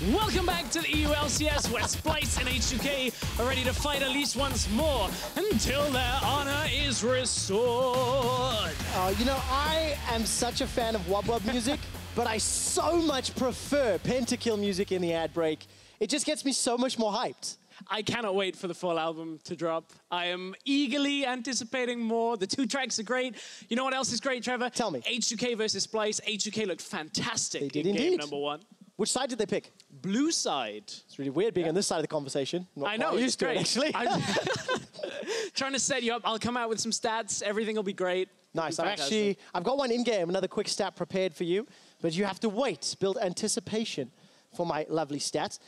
Welcome back to the EU LCS, where Splyce and H2K are ready to fight at least once more until their honor is restored. You know, I am such a fan of wub music, but I so much prefer pentakill music in the ad break. It just gets me so much more hyped. I cannot wait for the full album to drop. I am eagerly anticipating more. The 2 tracks are great. You know what else is great, Trevor? Tell me. H2K versus Splyce. H2K looked fantastic They did in indeed. game number 1. Which side did they pick? Blue side. It's really weird being on this side of the conversation. I know, used it's great. to it, actually. I'm trying to set you up. I'll come out with some stats. Everything will be great. Nice. I've got one in-game, another quick stat prepared for you, but you have to wait, build anticipation for my lovely stats.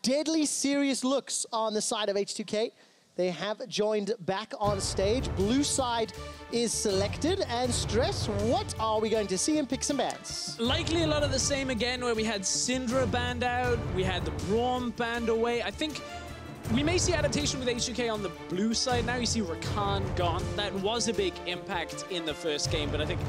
Deadly serious looks on the side of H2K. They have joined back on stage. Blue side is selected. And Stress, what are we going to see in picks and bans? Likely a lot of the same again, where we had Syndra banned out, we had the Braum banned away. I think we may see adaptation with H2K on the blue side. Now you see Rakan gone. That was a big impact in the first game, but I think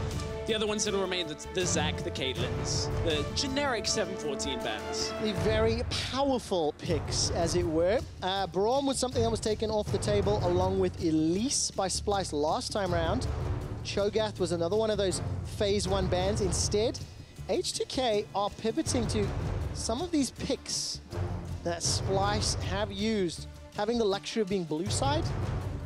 the other ones that will remain, the Zac, the Caitlyns, the generic 7-14 bans. The very powerful picks, as it were. Braum was something that was taken off the table along with Elise by Splyce last time around. Cho'Gath was another one of those phase 1 bans. Instead, H2K are pivoting to some of these picks that Splyce have used. Having the luxury of being blue side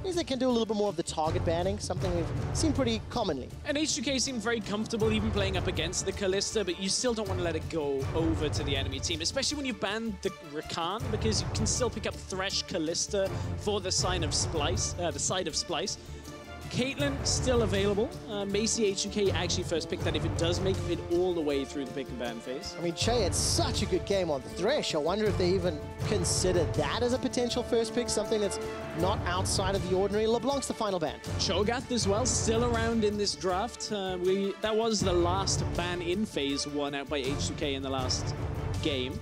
means they can do a little bit more of the target banning, something we've seen pretty commonly. And H2K seemed very comfortable even playing up against the Kalista, but you still don't want to let it go over to the enemy team, especially when you've banned the Rakan, because you can still pick up Thresh Kalista for the side of Splyce. Caitlyn still available. May see H2K actually first pick that if it does make it all the way through the pick and ban phase. I mean, Chei had such a good game on Thresh. I wonder if they even consider that as a potential first pick, something that's not outside of the ordinary. LeBlanc's the final ban. Cho'Gath as well, still around in this draft. That was the last ban in phase 1 out by H2K in the last game.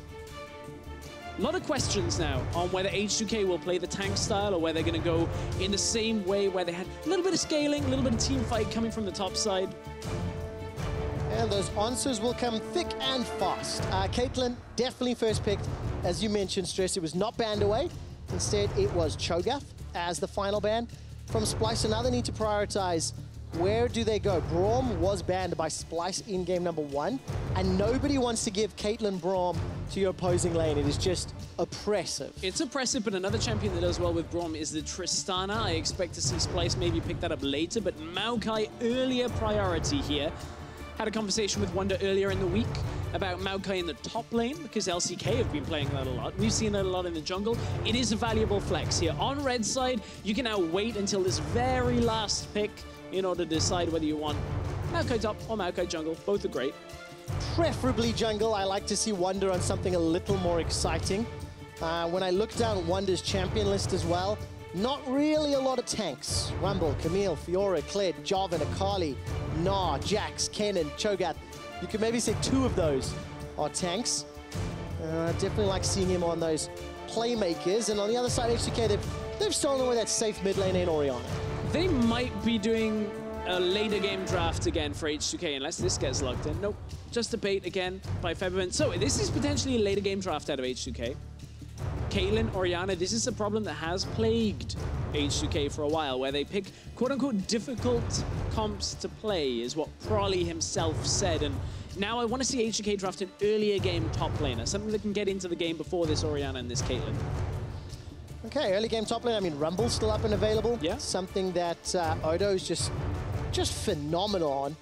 A lot of questions now on whether H2K will play the tank style or whether they're going to go in the same way where they had a little bit of scaling, a little bit of team fight coming from the top side. And those answers will come thick and fast. Caitlyn, definitely first picked. As you mentioned, Stress, it was not banned away. Instead, it was Cho'Gath as the final ban. From Splyce, so now they need to prioritize where do they go. Braum was banned by Splyce in game number 1, and nobody wants to give Caitlyn Braum to your opposing lane. It is just oppressive. It's oppressive, but another champion that does well with Braum is the Tristana. I expect to see Splyce maybe pick that up later, but Maokai earlier priority here. Had a conversation with Wunder earlier in the week about Maokai in the top lane, because LCK have been playing that a lot. We've seen that a lot in the jungle. It is a valuable flex here. On red side, you can now wait until this very last pick in order to decide whether you want Maokai top or Maokai jungle. Both are great. Preferably jungle. I like to see Wunder on something a little more exciting. When I look down Wunder's champion list as well, not really a lot of tanks. Rumble, Camille, Fiora, Kled, Jarvan, Akali, Gnar, Jax, Kennen, Cho'Gath. You could maybe say 2 of those are tanks. Definitely like seeing him on those playmakers. And on the other side, H2K, they've stolen away that safe mid lane in Orianna. They might be doing a later game draft again for H2K unless this gets locked in. Nope, just a bait again by Febiven. So this is potentially a later game draft out of H2K. Caitlyn, Orianna, this is a problem that has plagued H2K for a while, where they pick quote-unquote difficult comps to play, is what Prolly himself said. And now I want to see H2K draft an earlier game top laner, something that can get into the game before this Orianna and this Caitlyn. Okay, early game top lane. I mean, Rumble's still up and available. Yeah. Something that Odo is just phenomenal on.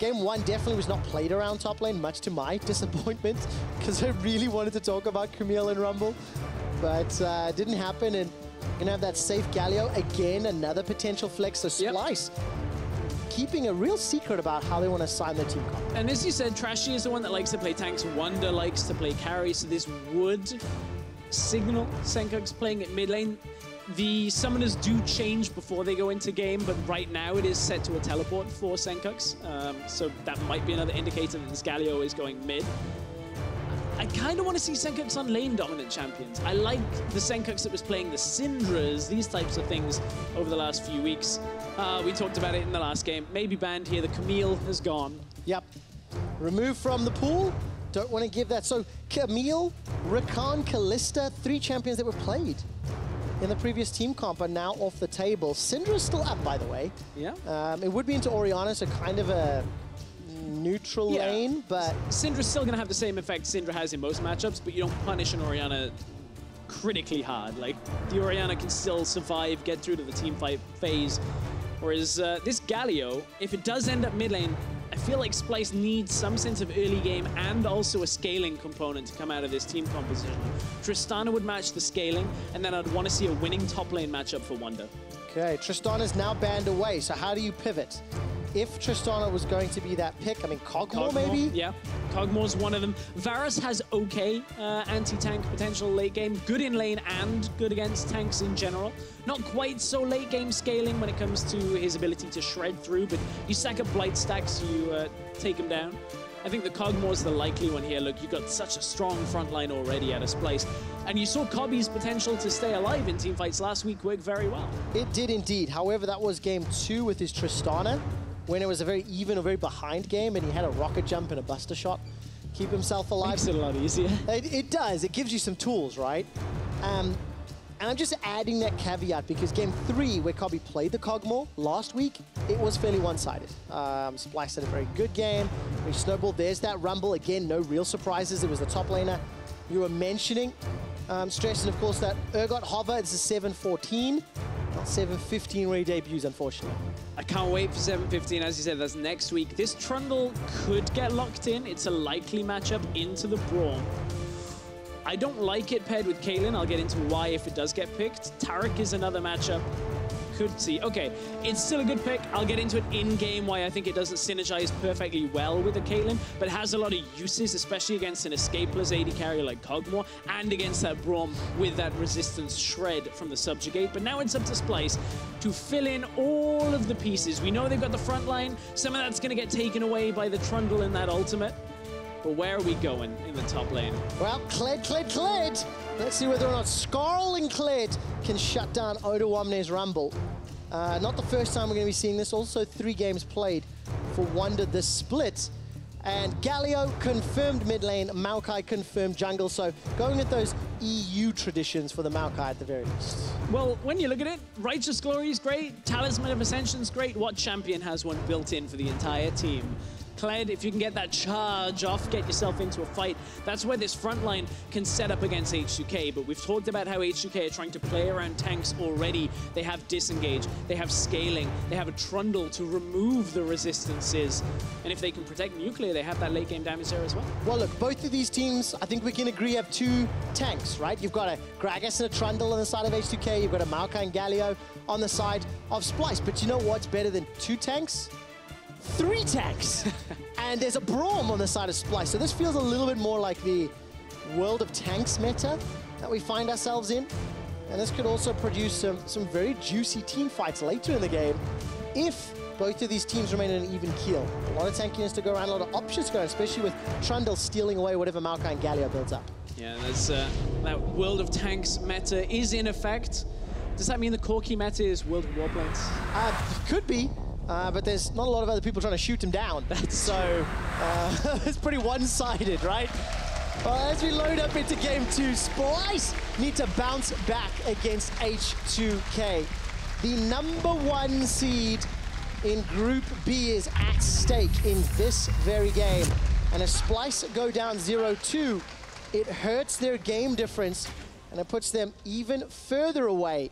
Game 1 definitely was not played around top lane, much to my disappointment, because I really wanted to talk about Camille and Rumble, but didn't happen. And you're gonna have that safe Galio again, another potential flex. So Splyce, keeping a real secret about how they want to assign their team comp. And as you said, Trashy is the one that likes to play tanks. Wunder likes to play carry, so this would signal Sencux playing at mid lane. The summoners do change before they go into game, but right now it is set to a teleport for Sencux. So that might be another indicator that this Galio is going mid. I kind of want to see Sencux on lane dominant champions. I like the Sencux that was playing the Syndras, these types of things over the last few weeks. We talked about it in the last game. Maybe banned here. The Camille has gone. Yep. Removed from the pool. don't want to give that. So Camille, Rakan, Kalista, 3 champions that were played in the previous team comp are now off the table. Syndra's still up, by the way. Yeah. It would be into Orianna, so kind of a neutral lane, but... Syndra's still going to have the same effect Syndra has in most matchups, but you don't punish an Orianna critically hard. Like, the Orianna can still survive, get through to the team fight phase. Whereas this Galio, if it does end up mid lane, I feel like Splyce needs some sense of early game and also a scaling component to come out of this team composition. Tristana would match the scaling, and then I'd want to see a winning top lane matchup for Wunder. Okay, Tristana's now banned away, so how do you pivot? If Tristana was going to be that pick, I mean, Kog'Maw maybe? Yeah, Kog'Maw's one of them. Varus has okay anti-tank potential late game, good in lane and good against tanks in general. Not quite so late game scaling when it comes to his ability to shred through, but you stack up blight stacks, you take him down. I think the Kog'Maw's the likely one here. Look, you've got such a strong front line already out of Splyce. And you saw Kobbe's potential to stay alive in teamfights last week work very well. It did indeed. However, that was game 2 with his Tristana, when it was a very even or very behind game, and he had a rocket jump and a buster shot. Keep himself alive. Makes it a lot easier. It does. It gives you some tools, right? And I'm just adding that caveat because game 3, where Kobbe played the Kog'Maw last week, it was fairly one-sided. Splyce had a very good game. We snowballed. There's that Rumble. Again, no real surprises. It was the top laner you were mentioning. Stressing, of course, that Urgot Hover, this is 7-14. Not 7-15 where he debuts, unfortunately. I can't wait for 7-15. As you said, that's next week. This Trundle could get locked in. It's a likely matchup into the Braum. I don't like it paired with Caitlyn. I'll get into why if it does get picked. Taric is another matchup. Could see. Okay, it's still a good pick. I'll get into it in-game why I think it doesn't synergize perfectly well with a Caitlyn, but has a lot of uses, especially against an escapeless AD carry like Kog'Maw, and against that Braum with that resistance shred from the subjugate. But now it's up to Splyce to fill in all of the pieces. We know they've got the front line. Some of that's going to get taken away by the Trundle in that ultimate. But where are we going in the top lane? Well, Kled. Let's see whether or not Skarl and Kled can shut down Odoamne's Rumble. Not the first time we're going to be seeing this. Also 3 games played for Wunder this split. And Galio confirmed mid lane, Maokai confirmed jungle. So going with those EU traditions for the Maokai at the very least. Well, when you look at it, Righteous Glory is great, Talisman of Ascension is great. What champion has one built in for the entire team? Kled, if you can get that charge off, get yourself into a fight, that's where this front line can set up against H2K. But we've talked about how H2K are trying to play around tanks already. They have disengage, they have scaling, they have a Trundle to remove the resistances. And if they can protect nuclear, they have that late game damage there as well. Well, look, both of these teams, I think we can agree, have 2 tanks, right? You've got a Gragas and a Trundle on the side of H2K. You've got a Maokai and Galio on the side of Splyce. But you know what's better than 2 tanks? 3 tanks! And there's a Braum on the side of Splyce. So this feels a little bit more like the World of Tanks meta that we find ourselves in. And this could also produce some very juicy team fights later in the game if both of these teams remain in an even keel. A lot of tankiness to go around, a lot of options to go around, especially with Trundle stealing away whatever Maokai and Galio builds up. Yeah, that's, that World of Tanks meta is in effect. Does that mean the Corki meta is World of Warplanes? Could be. But there's not a lot of other people trying to shoot him down. So it's pretty one-sided, right? Well, as we load up into game 2, Splyce need to bounce back against H2K. The #1 seed in Group B is at stake in this very game. And if Splyce go down 0-2, it hurts their game difference and it puts them even further away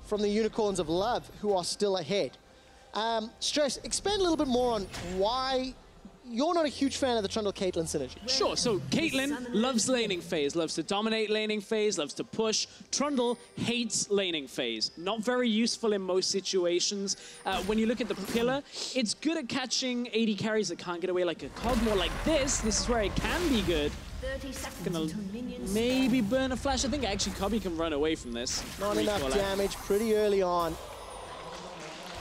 from the Unicorns of Love, who are still ahead. Stress, expand a little bit more on why you're not a huge fan of the Trundle Caitlyn synergy. Sure, so Caitlyn loves laning phase, loves to dominate laning phase, loves to push. Trundle hates laning phase. Not very useful in most situations. When you look at the pillar, it's good at catching AD carries that can't get away like a Kog'Maw like this. This is where it can be good. Gonna maybe burn a flash. I think actually Kobbe can run away from this. Not enough damage pretty early on.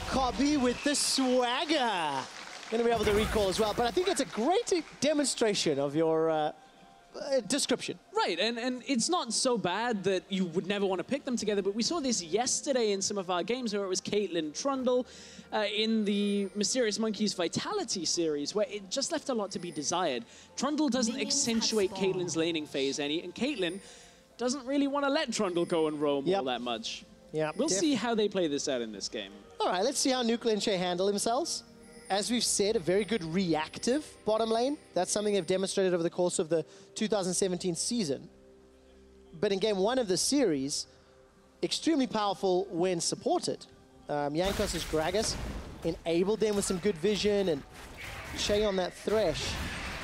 Kobbe with the swagger. Going to be able to recall as well, but I think it's a great demonstration of your description. Right, and it's not so bad that you would never want to pick them together, but we saw this yesterday in some of our games where it was Caitlyn Trundle in the Mysterious Monkeys Vitality series, where it just left a lot to be desired. Trundle doesn't accentuate Caitlyn's laning phase any, and Caitlyn doesn't really want to let Trundle go and roam all that much. Yeah, we'll see how they play this out in this game. All right, let's see how Nuclear and Chei handle themselves. As we've said, a very good reactive bottom lane. That's something they've demonstrated over the course of the 2017 season. But in game 1 of the series, extremely powerful when supported. Jankos' Gragas enabled them with some good vision, and Chei on that Thresh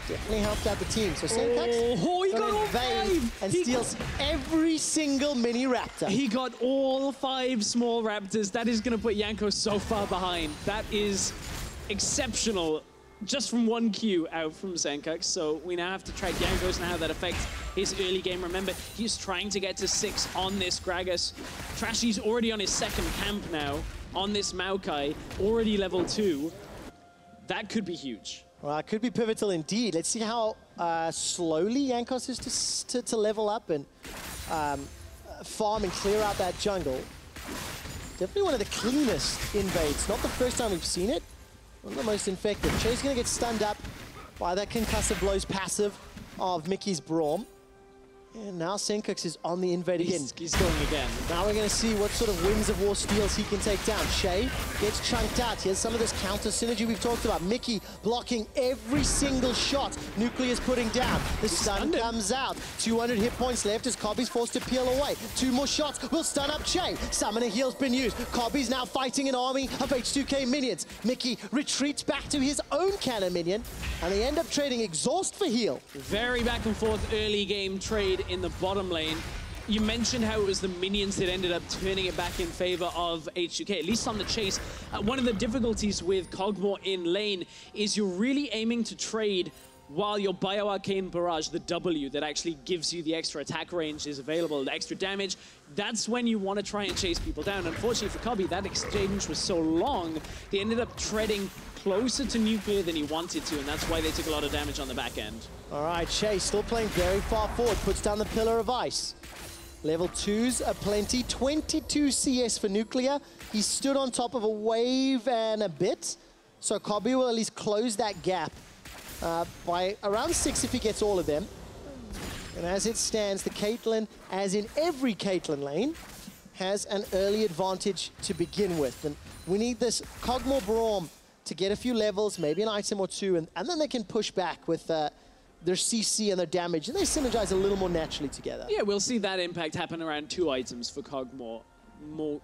definitely helped out the team. So Sencux he got all 5! And steals every single mini Raptor. He got all 5 small Raptors. That is going to put Jankos so far behind. That is exceptional, just from 1 Q out from Sencux. So we now have to track Jankos and how that affects his early game. Remember, he's trying to get to 6 on this Gragas. Trashy's already on his 2nd camp now on this Maokai, already level 2. That could be huge. Well, it could be pivotal indeed. Let's see how slowly Jankos is to level up and farm and clear out that jungle. Definitely one of the cleanest invades. Not the first time we've seen it. One of the most effective. Chei's going to get stunned up by that concussive blows passive of Mikyx's Braum. And now Sencux is on the invade again. He's going again. Now we're going to see what sort of Winds of War steals he can take down. Chei gets chunked out. Here's some of this counter synergy we've talked about. Mikyx blocking every single shot Nuclear's putting down. The stun comes out. 200 hit points left as Kobbe's forced to peel away. 2 more shots will stun up Chei. Summoner heal's been used. Kobbe's now fighting an army of H2K minions. Mikyx retreats back to his own cannon minion, and they end up trading exhaust for heal. Very back and forth early game trade in the bottom lane. You mentioned how it was the minions that ended up turning it back in favor of H2K, at least on the chase. One of the difficulties with Kog'Maw in lane is you're really aiming to trade while your Bio-Arcane Barrage, the W that actually gives you the extra attack range, is available, the extra damage. That's when you want to try and chase people down. Unfortunately for Kobbe, that exchange was so long, they ended up treading closer to Nuclear than he wanted to, and that's why they took a lot of damage on the back end. All right, Chei still playing very far forward, puts down the Pillar of Ice. Level 2s are plenty, 22 CS for Nuclear. He stood on top of a wave and a bit, so Kobbe will at least close that gap by around 6 if he gets all of them. And as it stands, the Caitlyn, as in every Caitlyn lane, has an early advantage to begin with. And we need this Kog'Maw Braum to get a few levels, maybe an item or 2, and then they can push back with their CC and their damage, and they synergize a little more naturally together. Yeah, we'll see that impact happen around 2 items for Kog'Maw,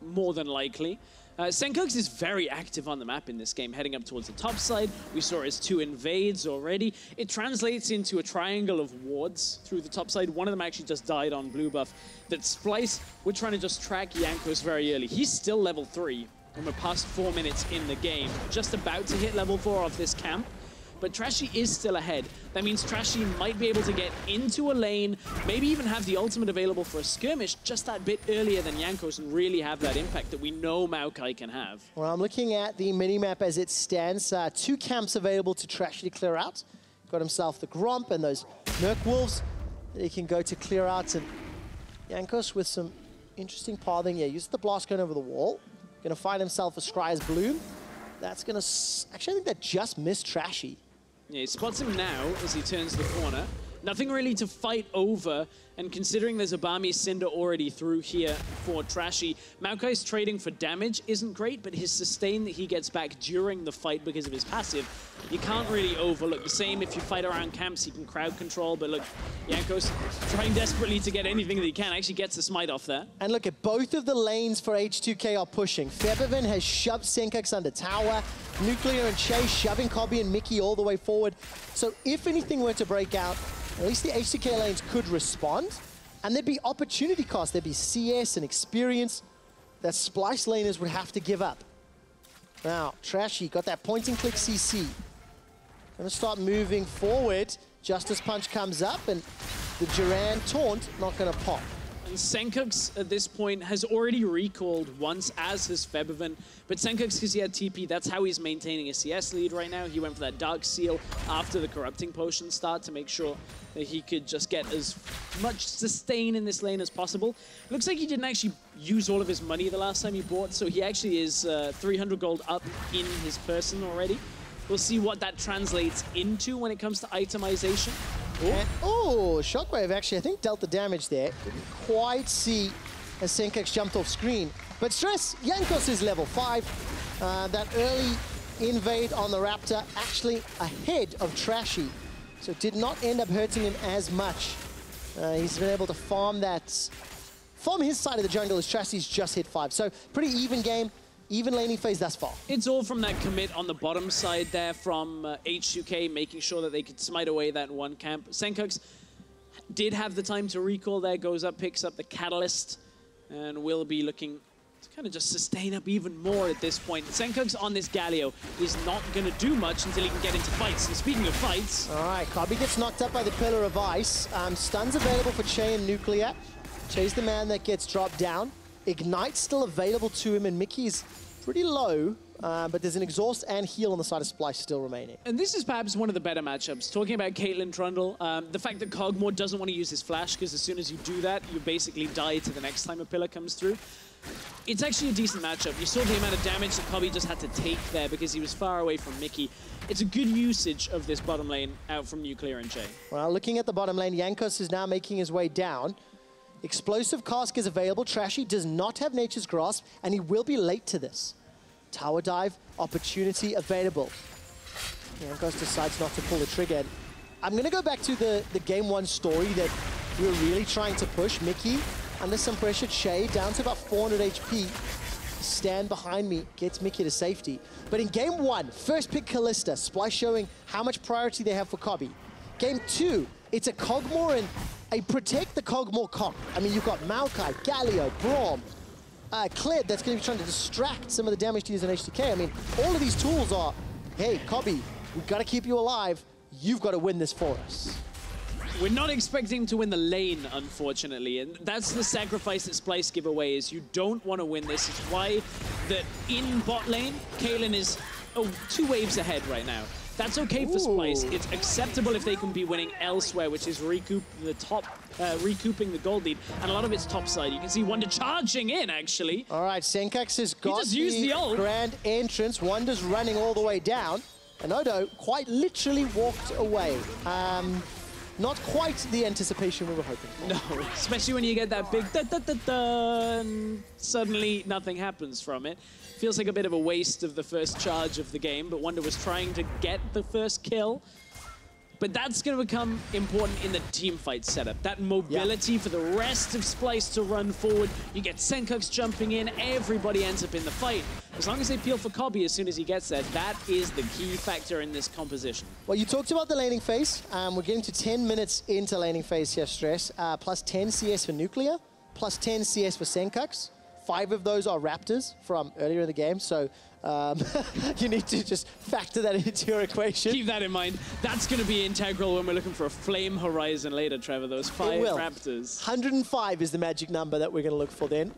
more than likely. Sencux is very active on the map in this game, heading up towards the top side. We saw his 2 invades already. It translates into a triangle of wards through the top side. One of them actually just died on blue buff. That Splyce, we're trying to just track Jankos very early. He's still level 3, and we're past 4 minutes in the game. Just about to hit level 4 of this camp. But Trashy is still ahead. That means Trashy might be able to get into a lane, maybe even have the ultimate available for a skirmish just that bit earlier than Jankos and really have that impact that we know Maokai can have. Well, I'm looking at the minimap as it stands. 2 camps available to Trashy to clear out. Got himself the Gromp and those Merc Wolves that he can go to clear out. And Jankos with some interesting pathing. Yeah, uses the blast gun over the wall. Gonna find himself a Scryer's Bloom. That's gonna... Actually, I think that just missed Trashy. Yeah, he spots him now as he turns the corner. Nothing really to fight over, and considering there's Odoamne Cinder already through here for Trashy, Maokai's trading for damage isn't great, but his sustain that he gets back during the fight because of his passive, you can't really overlook. The same if you fight around camps, he can crowd control, but look, Jankos trying desperately to get anything that he can, actually gets the smite off there. And look at both of the lanes for H2K are pushing. Febiven has shoved Sencux under tower, Nuclear and Chei shoving Kobbe and Mikyx all the way forward. So if anything were to break out, at least the H2K lanes could respond, and there'd be opportunity cost. There'd be CS and experience that Splyce laners would have to give up. Now, Trashy got that point and click CC. Gonna start moving forward. Justice Punch comes up, and the Duran taunt not gonna pop. And Sencux at this point has already recalled once, as has Febiven. But Sencux, because he had TP, that's how he's maintaining a CS lead right now. He went for that Dark Seal after the Corrupting Potion start to make sure that he could just get as much sustain in this lane as possible. Looks like he didn't actually use all of his money the last time he bought, so he actually is 300 gold up in his person already. We'll see what that translates into when it comes to itemization. Oh, Shockwave actually, I think, dealt the damage there. Didn't quite see as Sencux jumped off screen. But stress, Jankos is level 5. That early invade on the Raptor actually ahead of Trashy. So it did not end up hurting him as much. He's been able to farm that from his side of the jungle as Trashy's just hit 5. So pretty even game. Even laning phase thus far. It's all from that commit on the bottom side there from H2K, making sure that they could smite away that one camp. Sencux did have the time to recall there, goes up, picks up the Catalyst, and will be looking to kind of just sustain up even more at this point. Sencux on this Galio is not going to do much until he can get into fights. And speaking of fights... All right, Kobbe gets knocked up by the Pillar of Ice. Stuns available for Chei and Nuclear. Chei's the man that gets dropped down. Ignite's still available to him, and Mikyx pretty low, but there's an exhaust and heal on the side of Splyce still remaining. And this is perhaps one of the better matchups. Talking about Caitlyn Trundle, the fact that Kog'maw doesn't want to use his flash, because as soon as you do that, you basically die to the next time a pillar comes through. It's actually a decent matchup. You saw the amount of damage that Kobbe just had to take there because he was far away from Mikyx. It's a good usage of this bottom lane out from Nuclear and Chei. Well, looking at the bottom lane, Jankos is now making his way down. Explosive Cask is available. Trashy does not have Nature's Grasp, and he will be late to this. Tower Dive, opportunity available. Jankos decides not to pull the trigger. I'm going to go back to the Game 1 story that we were really trying to push. Mikyx, under some pressure, Chei down to about 400 HP. Stand behind me, gets Mikyx to safety. But in Game 1, first pick Kalista, Splyce showing how much priority they have for Kobbe. Game 2, it's a Kog'maw and a protect the Kog'maw comp. I mean, you've got Maokai, Galio, Braum, Kled that's going to be trying to distract some of the damage dealers in H2K. I mean, all of these tools are, hey, Kobbe, we've got to keep you alive. You've got to win this for us. We're not expecting to win the lane, unfortunately, and that's the sacrifice that Splyce give away, is you don't want to win this. It's why that in bot lane, Caitlyn is 2 waves ahead right now. That's okay for Splyce. It's acceptable if they can be winning elsewhere, which is recouping the gold lead, and a lot of it's top side. You can see Wunder charging in, actually. All right, Sencux has got the ult. Grand entrance. Wunder's running all the way down, and Odo quite literally walked away. Not quite the anticipation we were hoping for. No, especially when you get that big da-da-da-da, and suddenly nothing happens from it. Feels like a bit of a waste of the first charge of the game, but Wunder was trying to get the first kill. But that's going to become important in the teamfight setup. That mobility for the rest of Splyce to run forward. You get Sencux jumping in, everybody ends up in the fight. As long as they peel for Kobbe as soon as he gets there, that is the key factor in this composition. Well, you talked about the laning phase. We're getting to 10 minutes into laning phase here, Stress. Plus 10 CS for Nuclear, plus 10 CS for Sencux. 5 of those are Raptors from earlier in the game, so you need to just factor that into your equation. Keep that in mind. That's going to be integral when we're looking for a flame horizon later, Trevor, those 5 Raptors. 105 is the magic number that we're going to look for then,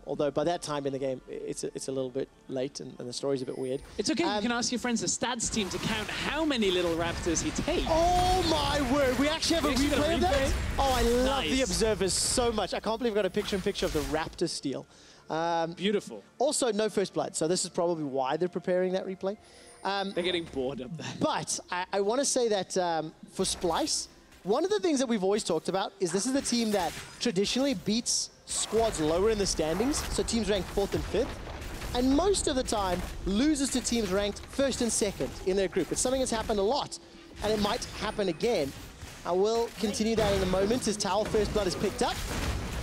although by that time in the game, it's a little bit late and the story's a bit weird. It's okay, you can ask your friends, the stats team, to count how many little Raptors he takes. Oh my word, we actually have a replay of that? Oh, I love the observers so much. I can't believe we've got a picture-in-picture of the Raptor steal. Beautiful. Also, no first blood, so this is probably why they're preparing that replay. They're getting bored up there. But I want to say that for Splyce, one of the things that we've always talked about is this is the team that traditionally beats squads lower in the standings, so teams ranked 4th and 5th, and most of the time loses to teams ranked 1st and 2nd in their group. It's something that's happened a lot, and it might happen again. I will continue that in a moment as Tower First Blood is picked up.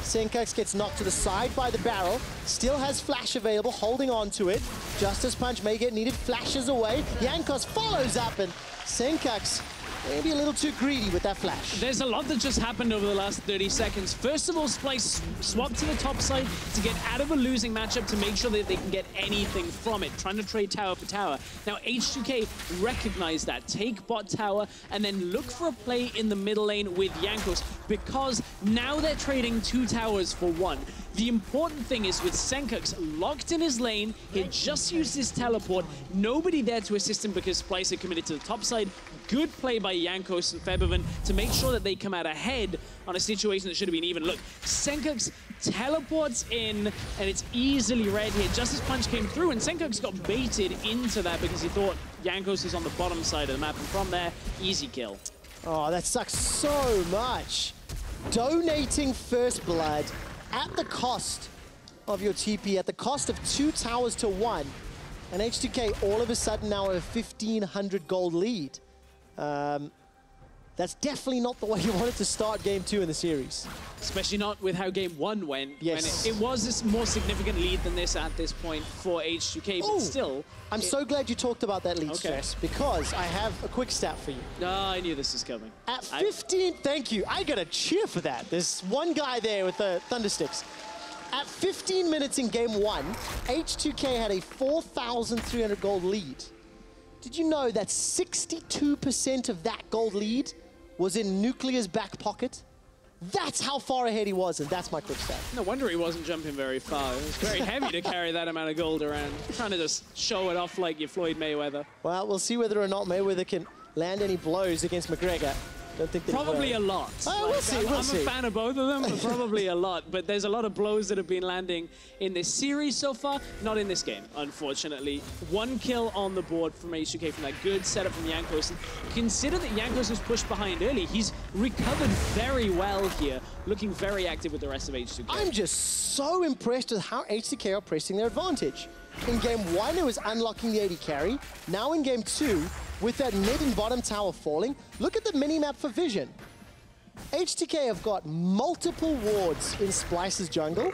Sencux gets knocked to the side by the barrel, still has flash available, holding on to it. Justice Punch may get needed, flashes away. Jankos follows up, and Sencux maybe a little too greedy with that flash. There's a lot that just happened over the last 30 seconds. First of all, Splyce swapped to the top side to get out of a losing matchup to make sure that they can get anything from it, trying to trade tower for tower. Now, H2K recognize that. Take bot tower and then look for a play in the middle lane with Jankos, because now they're trading 2 towers for 1. The important thing is with Sencux locked in his lane, he had just used his teleport, nobody there to assist him because Splyce had committed to the top side. Good play by Jankos and Febiven to make sure that they come out ahead on a situation that should have been even. Look, Sencux teleports in, and it's easily read here. Justice Punch came through, and Sencux got baited into that because he thought Jankos was on the bottom side of the map, and from there, easy kill. Oh, that sucks so much. Donating first blood at the cost of your TP, at the cost of 2 towers to 1. And H2K all of a sudden now a 1,500 gold lead. That's definitely not the way you wanted to start game 2 in the series. Especially not with how game 1 went. Yes. When it was this more significant lead than this at this point for H2K, but still. I'm so glad you talked about that lead stress, because I have a quick stat for you. No, I knew this was coming. At 15, thank you. I got a cheer for that. There's one guy there with the thundersticks. At 15 minutes in game 1, H2K had a 4,300 gold lead. Did you know that 62% of that gold lead was in Nuclear's back pocket? That's how far ahead he was, and that's my quick stat. No wonder he wasn't jumping very far. It was very heavy to carry that amount of gold around. Trying to just show it off like you're Floyd Mayweather. Well, we'll see whether or not Mayweather can land any blows against McGregor. Don't think that probably a lot. Oh, we'll see, we'll see. I'm a fan of both of them, but probably a lot. But there's a lot of blows that have been landing in this series so far. Not in this game, unfortunately. 1 kill on the board from H2K from that good setup from Jankos. And consider that Jankos was pushed behind early. He's recovered very well here, looking very active with the rest of H2K. I'm just so impressed with how H2K are pressing their advantage. In game 1, it was unlocking the AD carry. Now in game 2, with that mid and bottom tower falling, look at the mini-map for vision. H2K have got multiple wards in Splyce's jungle,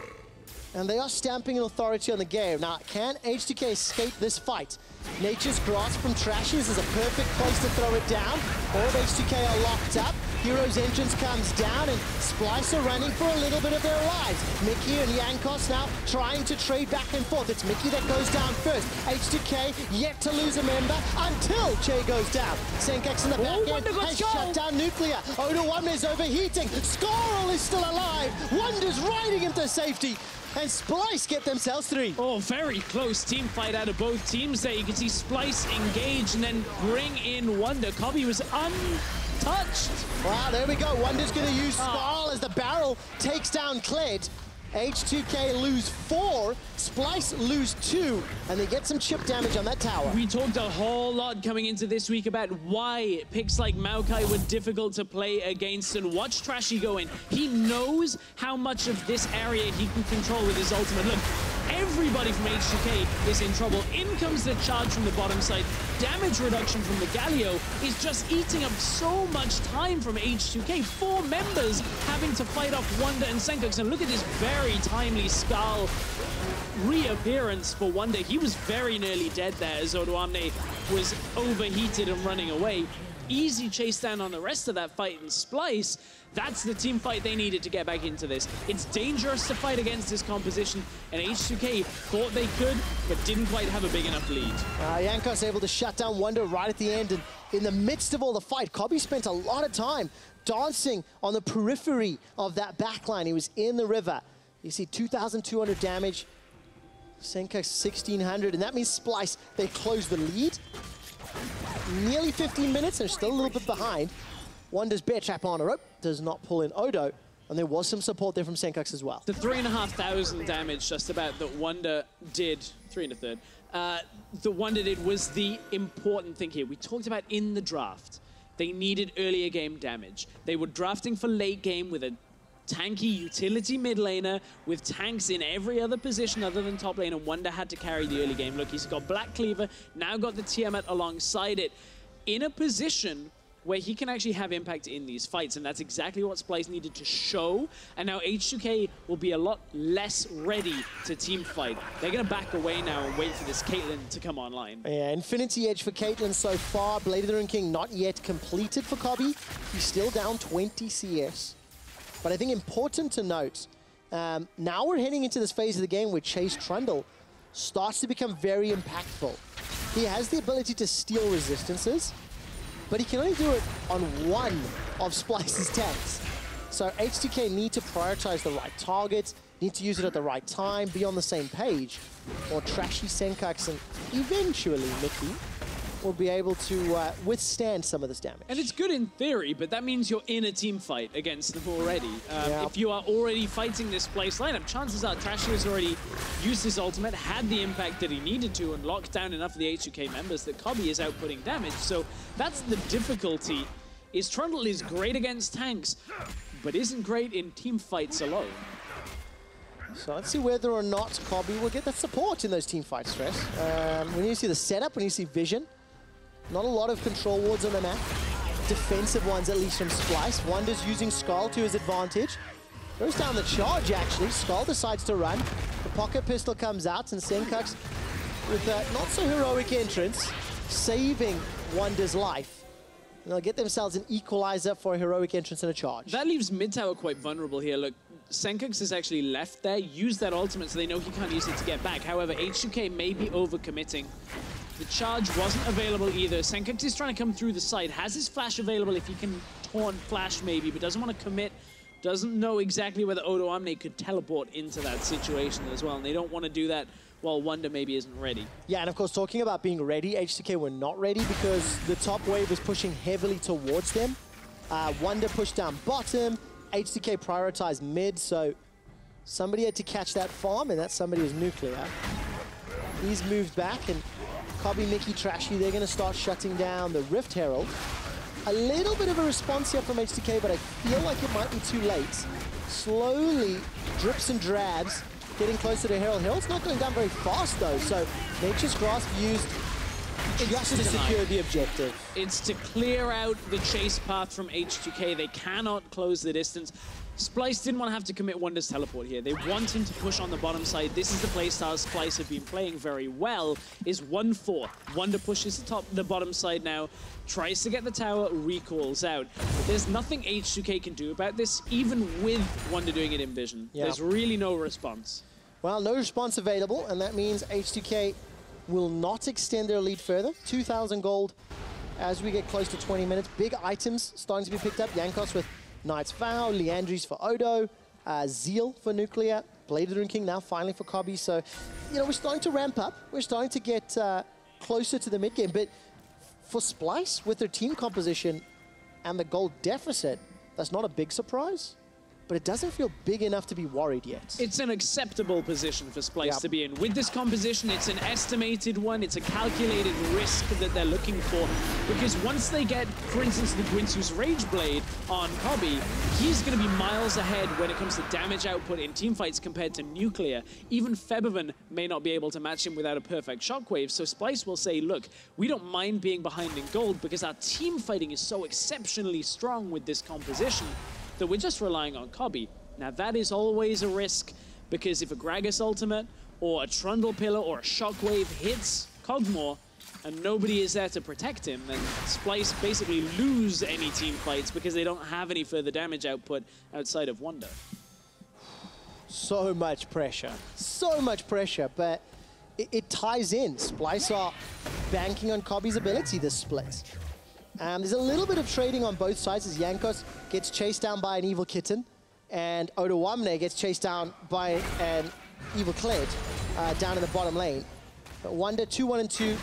and they are stamping an authority on the game. Now, can H2K escape this fight? Nature's Grasp from Trashy is a perfect place to throw it down. All of H2K are locked up. Hero's Entrance comes down, and Splyce are running for a little bit of their lives. Mikyx and Jankos now trying to trade back and forth. It's Mikyx that goes down first. H2K yet to lose a member until Chei goes down. Sencux in the back end has shut down Nuclear. Odoamne is overheating. Squirrel is still alive. Wunder's riding him to safety. And Splyce get themselves 3. Oh, very close team fight out of both teams there. You can see Splyce engage and then bring in Wunder. Kobbe was untouched. Wow, there we go. Wunder's going to use Scarl as the barrel takes down Kled. H2K lose 4, Splyce lose 2, and they get some chip damage on that tower. We talked a whole lot coming into this week about why picks like Maokai were difficult to play against, and watch Trashy go in. He knows how much of this area he can control with his ultimate. Look, everybody from H2K is in trouble. In comes the charge from the bottom side. Damage reduction from the Galio is just eating up so much time from H2K. 4 members having to fight off Wunder and Sencux, and look at this very timely Skull reappearance for Wunder. He was very nearly dead there as Odoamne was overheated and running away. Easy chase down on the rest of that fight in Splyce. That's the team fight they needed to get back into this. It's dangerous to fight against this composition, and H2K thought they could, but didn't quite have a big enough lead. Jankos able to shut down Wunder right at the end, and in the midst of all the fight, Kobbe spent a lot of time dancing on the periphery of that backline. He was in the river. You see 2,200 damage, Sencux 1,600, and that means Splyce, they close the lead. Nearly 15 minutes, they're still a little bit behind. Wunder's bear trap on a rope, does not pull in Odo, and there was some support there from Sencux as well. The 3,500 damage just about that Wunder did, 3 1/3, that Wunder did was the important thing here. We talked about in the draft, they needed earlier game damage. They were drafting for late game with a tanky utility mid laner with tanks in every other position other than top lane, and Wunder had to carry the early game. Look, he's got Black Cleaver, now got the Tiamat alongside it, in a position where he can actually have impact in these fights, and that's exactly what Splyce needed to show. And now H2K will be a lot less ready to team fight. They're going to back away now and wait for this Caitlyn to come online. Yeah, Infinity Edge for Caitlyn so far. Blade of the Rune King not yet completed for Kobbe. He's still down 20 CS. But I think important to note, now we're heading into this phase of the game where Chei's Trundle starts to become very impactful. He has the ability to steal resistances, but he can only do it on one of Splyce's tanks. So H2K need to prioritize the right targets, need to use it at the right time, be on the same page, or Trashy, Sencux, and eventually Mikyx will be able to withstand some of this damage. And it's good in theory, but that means you're in a team fight against them already. If you are already fighting this Splyce lineup, chances are Trashy has already used his ultimate, had the impact that he needed to, and locked down enough of the H2K members that Kobbe is outputting damage. So that's the difficulty, is Trundle is great against tanks, but isn't great in team fights alone. So let's see whether or not Kobbe will get that support in those team fights, Stress. When you see the setup, when you see vision, not a lot of control wards on the map. Defensive ones, at least from Splyce. Wunder's using Skull to his advantage. Goes down the charge, actually. Skull decides to run. The pocket pistol comes out, and Sencux, with a not-so-heroic entrance, saving Wunder's life. And they'll get themselves an equalizer for a heroic entrance and a charge. That leaves mid-tower quite vulnerable here. Look, Sencux is actually left there, used that ultimate, so they know he can't use it to get back. However, H2K may be overcommitting. The charge wasn't available either. Sencux is trying to come through the side, has his flash available if he can taunt flash maybe, but doesn't want to commit, doesn't know exactly whether Odoamne could teleport into that situation as well, and they don't want to do that while Wunder maybe isn't ready. Yeah, and of course, talking about being ready, H2K were not ready because the top wave was pushing heavily towards them. Wunder pushed down bottom, H2K prioritized mid, so somebody had to catch that farm, and that somebody was Nuclear. He's moved back, and Kobbe, Mikyx, Trashy, they're going to start shutting down the Rift Herald. A little bit of a response here from H2K, but I feel like it might be too late. Slowly, drips and drabs, getting closer to Herald. Herald's not going down very fast, though, so Nature's Grasp used just to secure the objective. It's to clear out the chase path from H2K. They cannot close the distance. Splyce didn't want to have to commit Wunder's teleport here. They want him to push on the bottom side. This is the playstyle Splyce have been playing very well, is 1-4. Wunder pushes the bottom side now, tries to get the tower, recalls out. But there's nothing H2K can do about this, even with Wunder doing it in vision. Yeah. There's really no response. Well, no response available, and that means H2K will not extend their lead further. 2,000 gold as we get close to 20 minutes. Big items starting to be picked up. Jankos with Knight's Vow, Leandry's for Odo, Zeal for Nuclear, Blade of the Rune King now finally for Kobbe. So, you know, we're starting to ramp up. We're starting to get closer to the mid-game. But for Splyce, with their team composition and the gold deficit, that's not a big surprise. But it doesn't feel big enough to be worried yet. It's an acceptable position for Splyce to be in. With this composition, it's an estimated one. It's a calculated risk that they're looking for. Because once they get, for instance, the Gwinsu's Rage Blade on Kobbe, he's going to be miles ahead when it comes to damage output in teamfights compared to Nuclear. Even Febiven may not be able to match him without a perfect shockwave. So Splyce will say, look, we don't mind being behind in gold because our team fighting is so exceptionally strong with this composition that we're just relying on Kobbe. Now that is always a risk, because if a Gragas ultimate or a Trundle pillar or a shockwave hits Kog'maw and nobody is there to protect him, then Splyce basically lose any team fights because they don't have any further damage output outside of Wunder. So much pressure, but it ties in. Splyce are banking on Kobbe's ability this split. There's a little bit of trading on both sides as Jankos gets chased down by an evil kitten and Odoamne gets chased down by an evil Kled down in the bottom lane. But Wunder 2-1-2,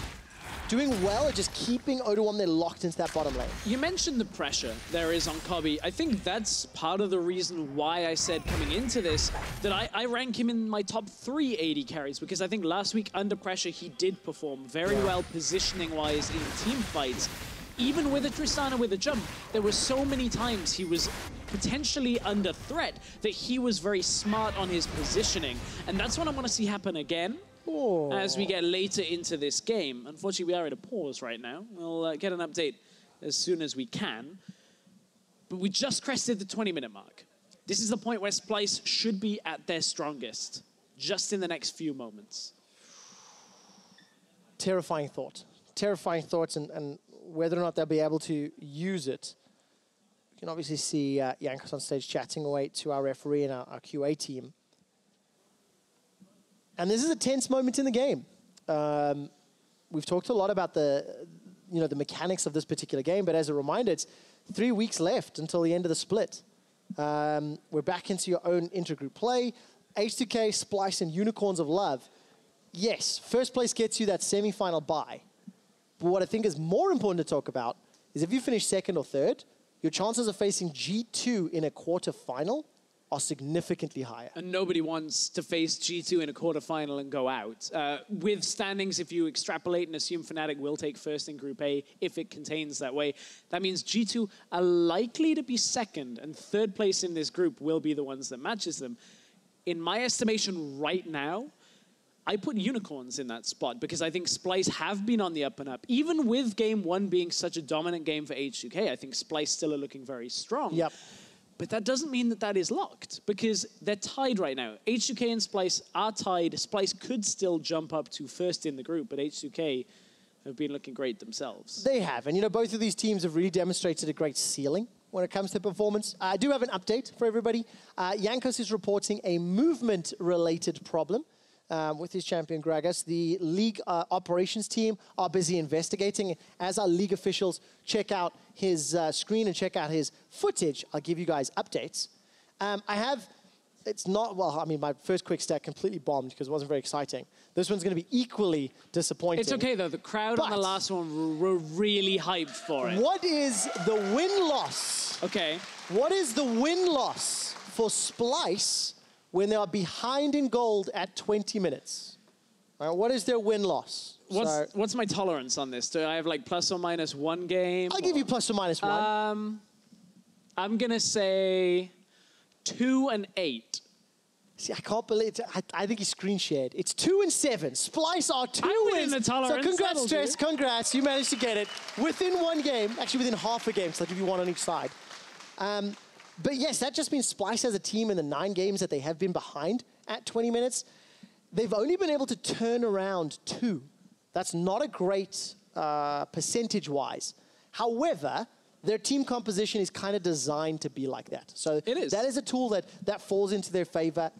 doing well at just keeping Odoamne locked into that bottom lane. You mentioned the pressure there is on Kobbe. I think that's part of the reason why I said coming into this that I rank him in my top 3 AD carries, because I think last week under pressure he did perform very well positioning-wise in team fights. Even with a Tristana with a jump, there were so many times he was potentially under threat that he was very smart on his positioning. And that's what I want to see happen again as we get later into this game. Unfortunately, we are at a pause right now. We'll get an update as soon as we can. But we just crested the 20-minute mark. This is the point where Splyce should be at their strongest, just in the next few moments. Terrifying thought. Terrifying thoughts, and whether or not they'll be able to use it. You can obviously see Jankos on stage chatting away to our referee and our QA team. And this is a tense moment in the game. We've talked a lot about the mechanics of this particular game, but as a reminder, it's 3 weeks left until the end of the split. We're back into your own intergroup play. H2K, Splyce, and Unicorns of Love. Yes, first place gets you that semi-final bye. But what I think is more important to talk about is if you finish second or third, your chances of facing G2 in a quarter-final are significantly higher. And nobody wants to face G2 in a quarterfinal and go out. With standings, if you extrapolate and assume Fnatic will take first in Group A, if it contains that way, that means G2 are likely to be second, and third place in this group will be the ones that matches them. In my estimation right now, I put Unicorns in that spot because I think Splyce have been on the up and up. Even with game one being such a dominant game for H2K, I think Splyce still are looking very strong. Yep. But that doesn't mean that that is locked because they're tied right now. H2K and Splyce are tied. Splyce could still jump up to first in the group, but H2K have been looking great themselves. They have, and both of these teams have really demonstrated a great ceiling when it comes to performance. I do have an update for everybody. Jankos is reporting a movement-related problem with his champion Gragas. The league operations team are busy investigating. As our league officials check out his screen and check out his footage, I'll give you guys updates. My first quick stat completely bombed because it wasn't very exciting. This one's going to be equally disappointing. It's okay though, the crowd on the last one were really hyped for it. What is the win-loss? Okay. What is the win-loss for Splyce when they are behind in gold at 20 minutes? What is their win-loss? What's my tolerance on this? Do I have like plus or minus one game? I'll give you plus or minus one. I'm going to say 2 and 8. See, I can't believe it. I think he screen shared. It's 2 and 7. Splyce are 2 wins. The tolerance. So congrats, Stress. Congrats. You managed to get it within one game. Actually, within half a game. So I'll give you one on each side. But yes, that just means Splyce as a team in the 9 games that they have been behind at 20 minutes, they've only been able to turn around 2. That's not a great percentage-wise. However, their team composition is kind of designed to be like that. So it is. That is a tool that falls into their favor.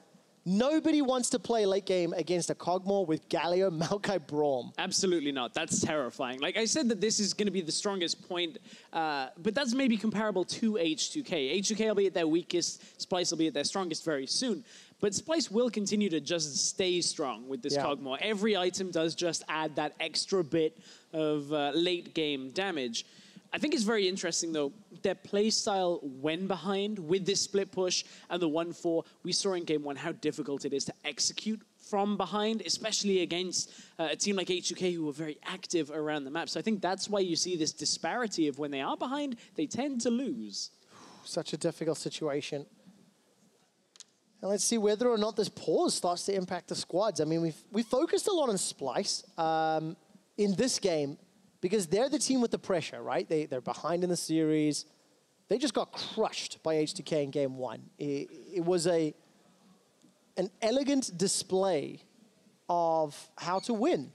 Nobody wants to play late game against a Kog'Maw with Galio, Maokai, Braum. Absolutely not. That's terrifying. Like I said that this is going to be the strongest point, but that's maybe comparable to H2K. H2K will be at their weakest, Splyce will be at their strongest very soon. But Splyce will continue to just stay strong with this Kog'Maw. Every item does just add that extra bit of late game damage. I think it's very interesting, though, their playstyle when behind with this split push and the 1-4. We saw in Game 1 how difficult it is to execute from behind, especially against a team like H2K who are very active around the map. So I think that's why you see this disparity of when they are behind, they tend to lose. Such a difficult situation. And let's see whether or not this pause starts to impact the squads. I mean, we focused a lot on Splyce in this game, because they're the team with the pressure, right? They're behind in the series. They just got crushed by H2K in Game 1. It was an elegant display of how to win.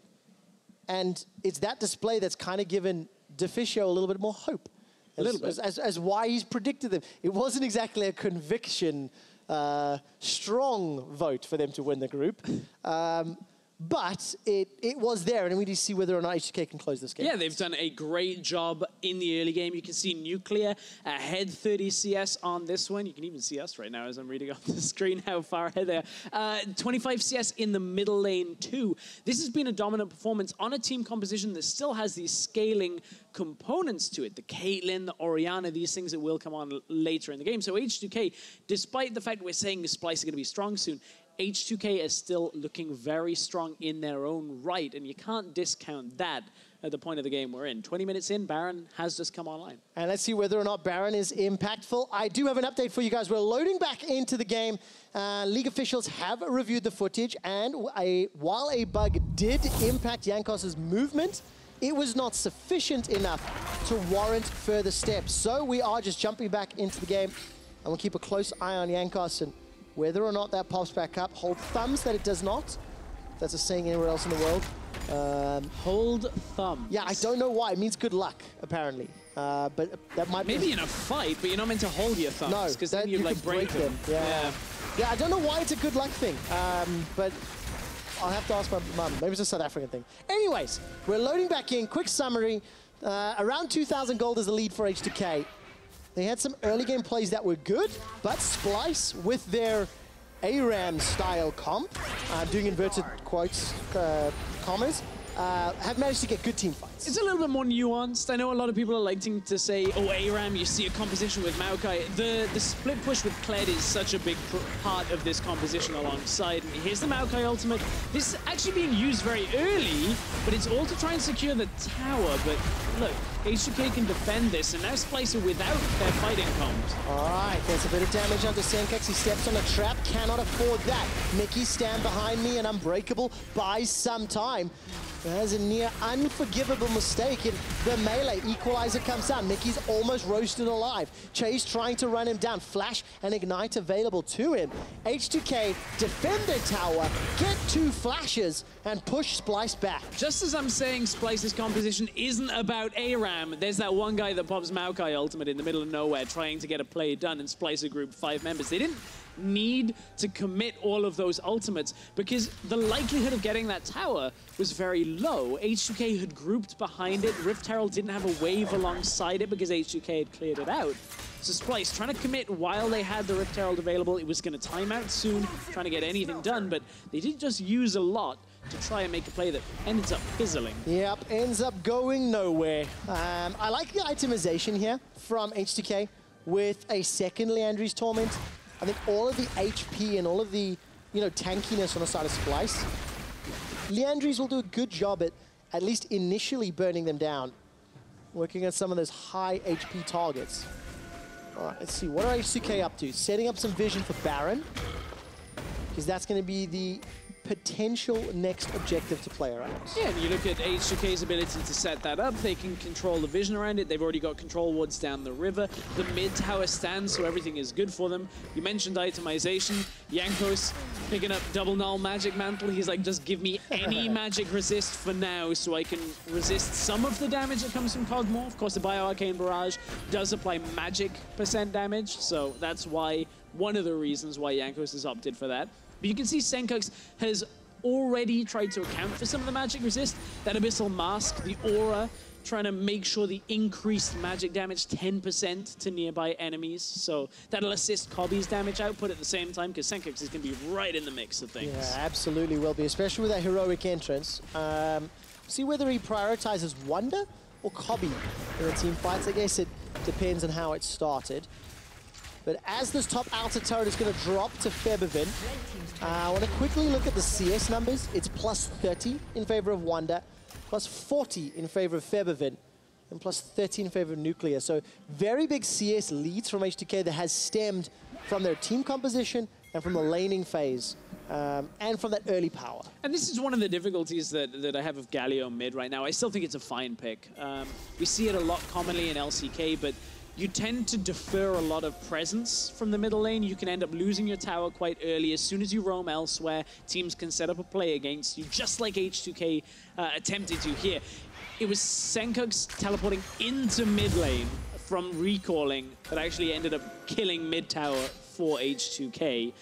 And it's that display that's kind of given Deficio a little bit more hope. As why he's predicted them. It wasn't exactly a conviction, strong vote for them to win the group. But it was there, and we need to see whether or not H2K can close this game. Yeah, they've done a great job in the early game. You can see Nuclear ahead 30 CS on this one. You can even see us right now as I'm reading off the screen how far ahead they are. 25 CS in the middle lane too. This has been a dominant performance on a team composition that still has these scaling components to it. The Caitlyn, the Orianna, these things that will come on later in the game. So H2K, despite the fact we're saying the Splyce are going to be strong soon, H2K is still looking very strong in their own right, and you can't discount that at the point of the game we're in. 20 minutes in, Baron has just come online. And let's see whether or not Baron is impactful. I do have an update for you guys. We're loading back into the game. League officials have reviewed the footage, and while a bug did impact Jankos' movement, it was not sufficient enough to warrant further steps. So we are just jumping back into the game, and we'll keep a close eye on Jankos, and whether or not that pops back up, hold thumbs that it does not. That's a saying anywhere else in the world. Hold thumbs. Yeah, I don't know why. It means good luck, apparently. But that might maybe in a fight, but you're not meant to hold your thumbs. No, because then you like break them. Yeah. Yeah, I don't know why it's a good luck thing, but I'll have to ask my mum. Maybe it's a South African thing. Anyways, we're loading back in. Quick summary. Around 2,000 gold is the lead for H2K. They had some early game plays that were good, but Splyce, with their ARAM style comp, doing inverted quotes, commas, have managed to get good team fights. It's a little bit more nuanced. I know a lot of people are liking to say, oh, ARAM, you see a composition with Maokai. The split push with Kled is such a big part of this composition alongside. Here's the Maokai ultimate. This is actually being used very early, but it's all to try and secure the tower. But look, H2K can defend this, and now Splyce are without their fighting comps. All right, there's a bit of damage onto Sencux. He steps on a trap, cannot afford that. Mikyx stand behind me and unbreakable, buys some time. There's a near unforgivable mistake in the melee. Equalizer comes down. Mikyx almost roasted alive. Chei's trying to run him down. Flash and Ignite available to him. H2K defend their tower, get 2 flashes, and push Splyce back. Just as I'm saying Splyce's composition isn't about ARAM, there's that one guy that pops Maokai ultimate in the middle of nowhere trying to get a play done, and Splyce a group 5 members. They didn't need to commit all of those ultimates because the likelihood of getting that tower was very low. H2K had grouped behind it. Rift Herald didn't have a wave alongside it because H2K had cleared it out. So Splyce trying to commit while they had the Rift Herald available. It was going to time out soon, trying to get anything done, but they did just use a lot to try and make a play that ends up fizzling. Yep, ends up going nowhere. I like the itemization here from H2K with a second Liandry's Torment. I think all of the HP and all of the, tankiness on the side of Splyce, Liandry's will do a good job at least initially burning them down, working on some of those high HP targets. All right, let's see, what are H2K up to? Setting up some vision for Baron, because that's going to be the potential next objective to play around. Yeah, and you look at H2K's ability to set that up. They can control the vision around it. They've already got control wards down the river. The mid tower stands, so everything is good for them. You mentioned itemization. Jankos picking up double null magic mantle. He's like, just give me any magic resist for now so I can resist some of the damage that comes from Kog'Maw. Of course, the Bio-Arcane Barrage does apply magic % damage, so that's why, one of the reasons why Jankos has opted for that. But you can see Sencux has already tried to account for some of the magic resist. That Abyssal Mask, the Aura, trying to make sure the increased magic damage 10% to nearby enemies. So that'll assist Kobbe's damage output at the same time, because Sencux is going to be right in the mix of things. Yeah, absolutely will be, especially with that heroic entrance. See whether he prioritizes Wunder or Kobbe in the team fights. I guess it depends on how it started. But as this top outer turret is going to drop to Febiven, I want to quickly look at the CS numbers. It's plus 30 in favor of Wunder, plus 40 in favor of Febiven, and plus 30 in favor of Nuclear. So very big CS leads from H2K that has stemmed from their team composition and from the laning phase, and from that early power. And this is one of the difficulties that I have of Galio mid right now. I still think it's a fine pick. We see it a lot commonly in LCK, but you tend to defer a lot of presence from the middle lane. You can end up losing your tower quite early. As soon as you roam elsewhere, teams can set up a play against you, just like H2K attempted to here. It was Sencux teleporting into mid lane from recalling that actually ended up killing mid tower for H2K.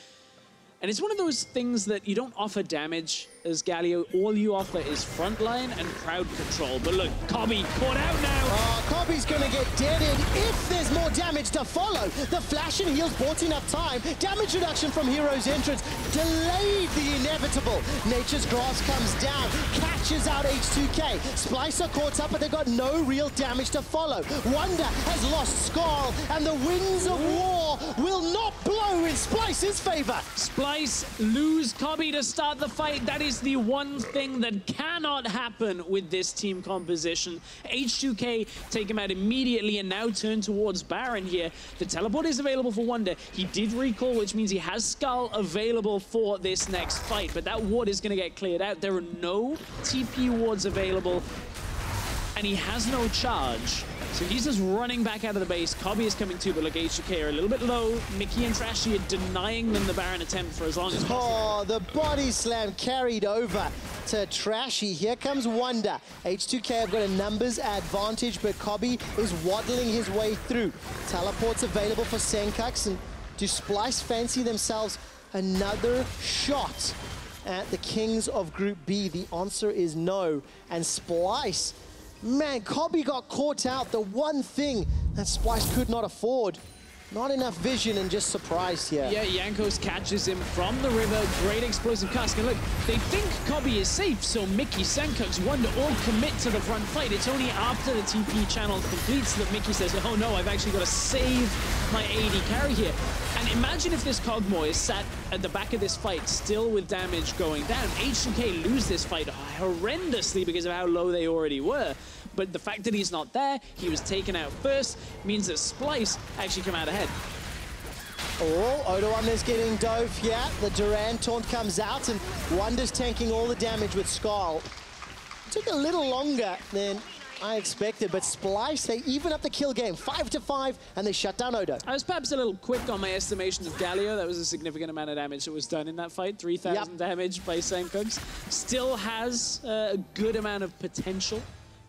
And it's one of those things that you don't offer damage as Galio. All you offer is frontline and crowd control. But look, Kobbe caught out now. Oh, Kobbe's gonna get deaded if there's more damage to follow. The flash and heals bought enough time. Damage reduction from Hero's entrance delayed the inevitable. Nature's Grass comes down, catches out H2K. Splyce are caught up, but they got no real damage to follow. Wunder has lost Skarl, and the winds of war will not blow in Splyce's favor. Splyce lose Kobbe to start the fight. That is the one thing that cannot happen with this team composition. H2K take him out immediately and now turn towards Baron here. The teleport is available for Wunder. He did recall, which means he has Skull available for this next fight, but that ward is going to get cleared out. There are no TP wards available. and he has no charge. So he's just running back out of the base. Kobbe is coming too, but look, H2K are a little bit low. Mikyx and Trashy are denying them the Baron attempt for as long as possible. Oh, the body slam carried over to Trashy. Here comes Wunder. H2K have got a numbers advantage, but Kobbe is waddling his way through. Teleport's available for Sencux, and do Splyce fancy themselves another shot at the Kings of Group B? The answer is no. And Splyce, man, Kobbe got caught out. The one thing that Splyce could not afford. Not enough vision and just surprised here. Yeah, Jankos catches him from the river. Great explosive cast. And look, they think Kobbe is safe, so Mikyx, Sencux, Wunder all commit to the front fight. It's only after the TP channel completes that Mikyx says, oh no, I've actually got to save my AD carry here. And imagine if this Kog'Maw is sat at the back of this fight, still with damage going down. H2K lose this fight horrendously because of how low they already were. But the fact that he's not there, he was taken out first, means that Splyce actually come out ahead. Oh, Odoamne's getting dove here. The Durand taunt comes out, and Wunder's tanking all the damage with Skull. Took a little longer than I expected, but Splyce, they even up the kill game, 5-5, and they shut down Odo. I was perhaps a little quick on my estimation of Galio. That was a significant amount of damage that was done in that fight. 3,000 damage by Sencux. Still has a good amount of potential,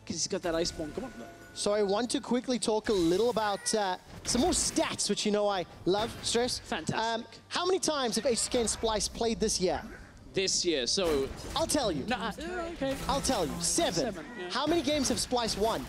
because he's got that Iceborne. Come on, though. So I want to quickly talk a little about some more stats, which you know I love, Stress. Fantastic. How many times have H2K and Splyce played this year? This year, so... I'll tell you. No, okay. I'll tell you. 7. Yeah. How many games have Splyce won?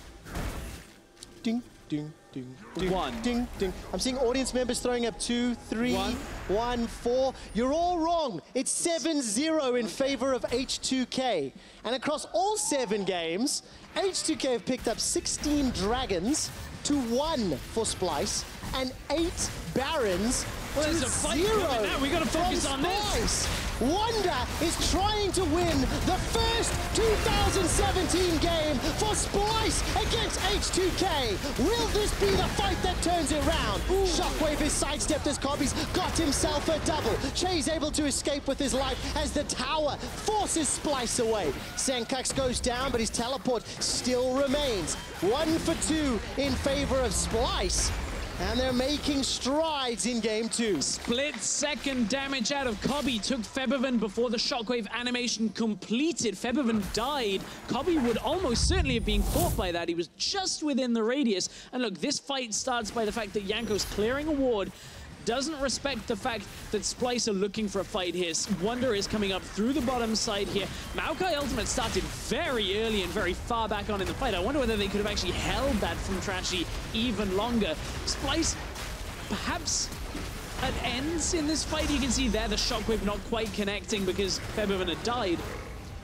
Ding, ding, ding, ding, 1. ding, ding. I'm seeing audience members throwing up 2, 3, 1, 4. You're all wrong. It's 7-0 in favor of H2K. And across all 7 games, H2K have picked up 16 Dragons to 1 for Splyce and 8 Barons to 0. We gotta focus on this. Wunder is trying to win the first 2017 game for Splyce against H2K. Will this be the fight that turns it round? Shockwave is sidestepped as Kobbe's got himself a double. Chei's able to escape with his life as the tower forces Splyce away. Sencux goes down, but his teleport still remains. 1 for 2 in favor of Splyce. And they're making strides in game 2. Split-second damage out of Kobbe took Febiven before the Shockwave animation completed. Febiven died. Kobbe would almost certainly have been caught by that. He was just within the radius. And look, this fight starts by the fact that Jankos clearing a ward doesn't respect the fact that Splyce are looking for a fight here. Wunder is coming up through the bottom side here. Maokai ultimate started very early and very far back on in the fight. I wonder whether they could have actually held that from Trashy even longer. Splyce perhaps at ends in this fight. You can see there the Shockwave not quite connecting because Febiven had died.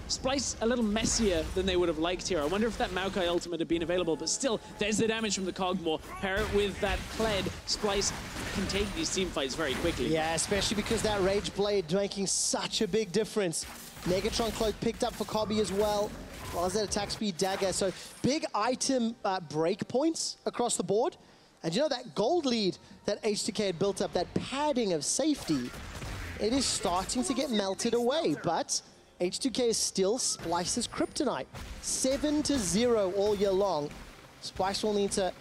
Splyce a little messier than they would have liked here. I wonder if that Maokai ultimate had been available, but still, there's the damage from the Kog'Maw. Pair it with that Kled, Splyce can take these team fights very quickly. Yeah, especially because that Rage Blade making such a big difference. Negatron Cloak picked up for Kobbe as well as that attack speed dagger. So big item break points across the board. And you know that gold lead that H2K had built up, that padding of safety, it is starting to get melted away, but H2K is still Splyce's kryptonite. 7-0 all year long. Splyce will need to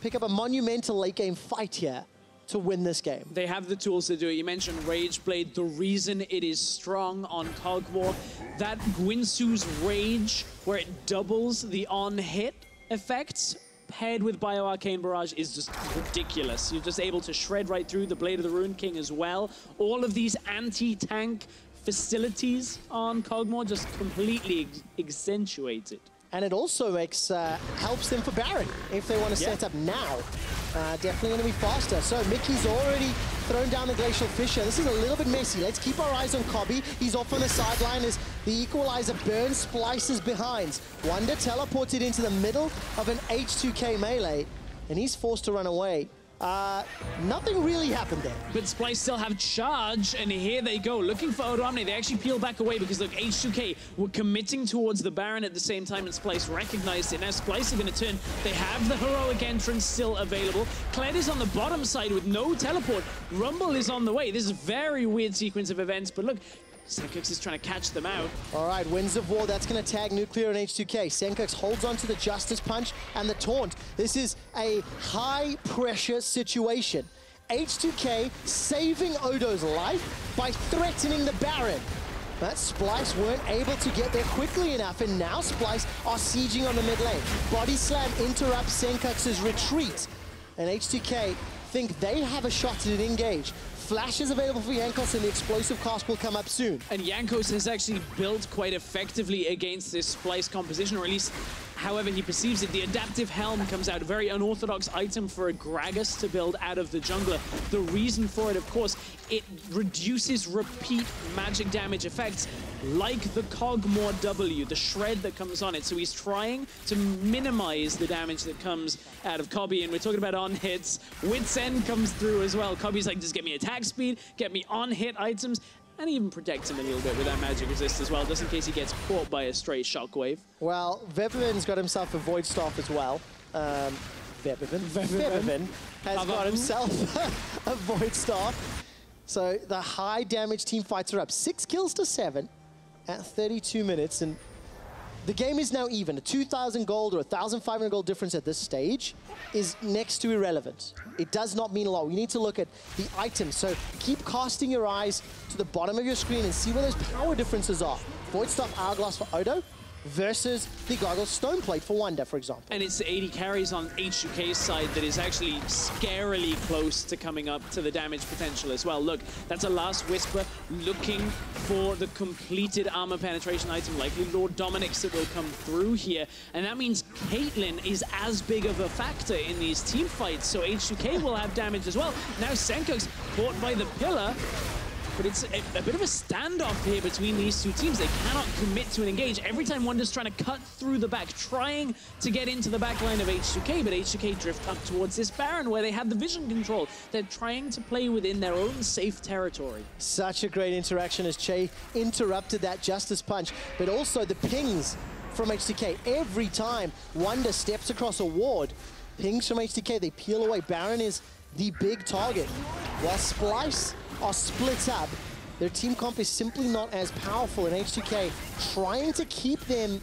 pick up a monumental late game fight here to win this game. They have the tools to do it. You mentioned Rage Blade. The reason it is strong on Kog'Maw, that Gwinsu's Rage, where it doubles the on-hit effects, paired with Bio-Arcane Barrage is just ridiculous. You're just able to shred right through the Blade of the Rune King as well. All of these anti-tank facilities on Kog'Maw just completely accentuate it. And it also makes helps them for Baron if they want to set up now. Definitely going to be faster. So Miky's already thrown down the Glacial Fissure. This is a little bit messy. Let's keep our eyes on Kobbe. He's off on the sideline as the Equalizer burns Splyce's behinds. Wunder teleported into the middle of an H2K melee, and he's forced to run away. Nothing really happened there. But Splyce still have charge, and here they go, looking for Odoamne. They actually peel back away because, look, H2K were committing towards the Baron at the same time, and Splyce recognized it. Now Splyce are going to turn. They have the heroic entrance still available. Kled is on the bottom side with no teleport. Rumble is on the way. This is a very weird sequence of events, but look, Sencux is trying to catch them out. All right, Winds of War, that's going to tag Nuclear and H2K. Sencux holds on to the Justice Punch and the Taunt. This is a high-pressure situation. H2K saving Odo's life by threatening the Baron. But Splyce weren't able to get there quickly enough, and now Splyce are sieging on the mid lane. Body Slam interrupts Sencux's retreat, and H2K think they have a shot at an engage. Flash is available for Jankos, and the explosive cast will come up soon. And Jankos has actually built quite effectively against this Splyce composition, or at least however he perceives it. The Adaptive Helm comes out, a very unorthodox item for a Gragas to build out of the jungler. The reason for it, of course, it reduces repeat magic damage effects like the Kog'Maw W, the shred that comes on it. So he's trying to minimize the damage that comes out of Kobbe, and we're talking about on hits. Wit's End comes through as well. Kobbe's like, just get me attack speed, get me on hit items, and even protects him a little bit with that magic resist as well, just in case he gets caught by a stray shockwave. Well, Febiven's got himself a Void Staff as well. Febiven has got himself a Void Staff. So the high damage team fights are up 6 kills to 7 at 32 minutes, and the game is now even. A 2,000 gold or 1,500 gold difference at this stage is next to irrelevant. It does not mean a lot. We need to look at the items. So keep casting your eyes to the bottom of your screen and see where those power differences are. Void Staff Hourglass for Odo versus the Goggles Stone Plate for Wunder, for example. And it's the 80 carries on H2K's side that is actually scarily close to coming up to the damage potential as well. Look, that's a Last Whisper looking for the completed armor penetration item, likely Lord Dominic's that will come through here. And that means Caitlyn is as big of a factor in these team fights, so H2K will have damage as well. Now Sencux caught by the pillar, but it's a bit of a standoff here between these two teams. They cannot commit to an engage. Every time Wunder's trying to cut through the back, trying to get into the back line of H2K, but H2K drift up towards this Baron where they have the vision control. They're trying to play within their own safe territory. Such a great interaction as Chei interrupted that Justice Punch, but also the pings from H2K. Every time Wunder steps across a ward, pings from H2K, they peel away. Baron is the big target. While Splyce are split up, their team comp is simply not as powerful, and H2K trying to keep them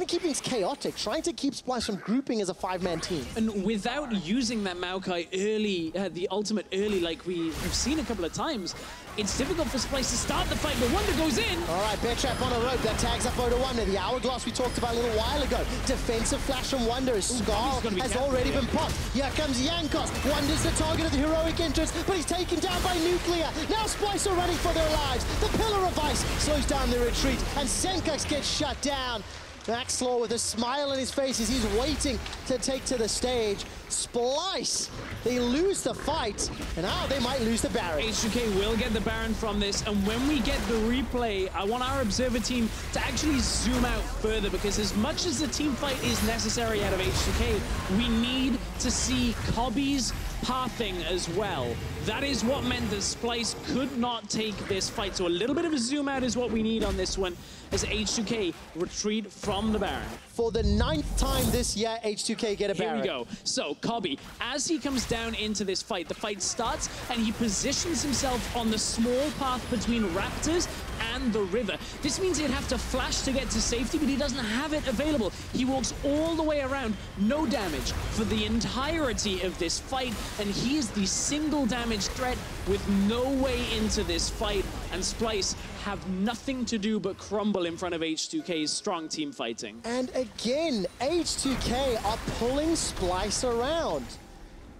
things chaotic, trying to keep Splyce from grouping as a 5-man team. And without using that Maokai early, the ultimate early like we have seen a couple of times, it's difficult for Splyce to start the fight, but Wunder goes in. All right, bear trap on a rope, that tags up Odoamne. The Hourglass we talked about a little while ago. Defensive flash from Wunder as Skull has already been popped. Here comes Jankos. Wunder's the target of the heroic entrance, but he's taken down by Nuclear. Now Splyce are running for their lives. The Pillar of Ice slows down the retreat, and Sencux gets shut down. Maxlaw with a smile on his face as he's waiting to take to the stage. Splyce, they lose the fight, and now they might lose the Baron. H2K will get the Baron from this, and when we get the replay, I want our observer team to actually zoom out further, because as much as the team fight is necessary out of H2K, we need to see Kobbe's pathing as well. That is what meant that Splyce could not take this fight. So a little bit of a zoom out is what we need on this one as H2K retreat from the Baron. For the 9th time this year, H2K get a Baron. Here we go. So Kobbe, as he comes down into this fight, the fight starts and he positions himself on the small path between Raptors and the river. This means he'd have to flash to get to safety, but he doesn't have it available. He walks all the way around, no damage for the entirety of this fight, and he is the single damage threat with no way into this fight, and Splyce have nothing to do but crumble in front of H2K's strong team fighting. And again, H2K are pulling Splyce around.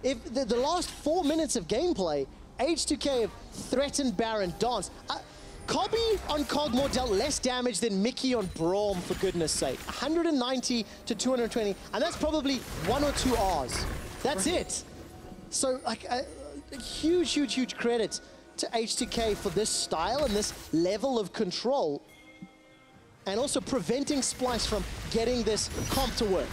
If the last 4 minutes of gameplay, H2K have threatened Baron Dance. Kobbe on Kog'Maw dealt less damage than Mikyx on Braum, for goodness sake. 190 to 220, and that's probably 1 or 2 Rs. That's it. So, like, a huge, huge, huge credit to H2K for this style and this level of control, and also preventing Splyce from getting this comp to work.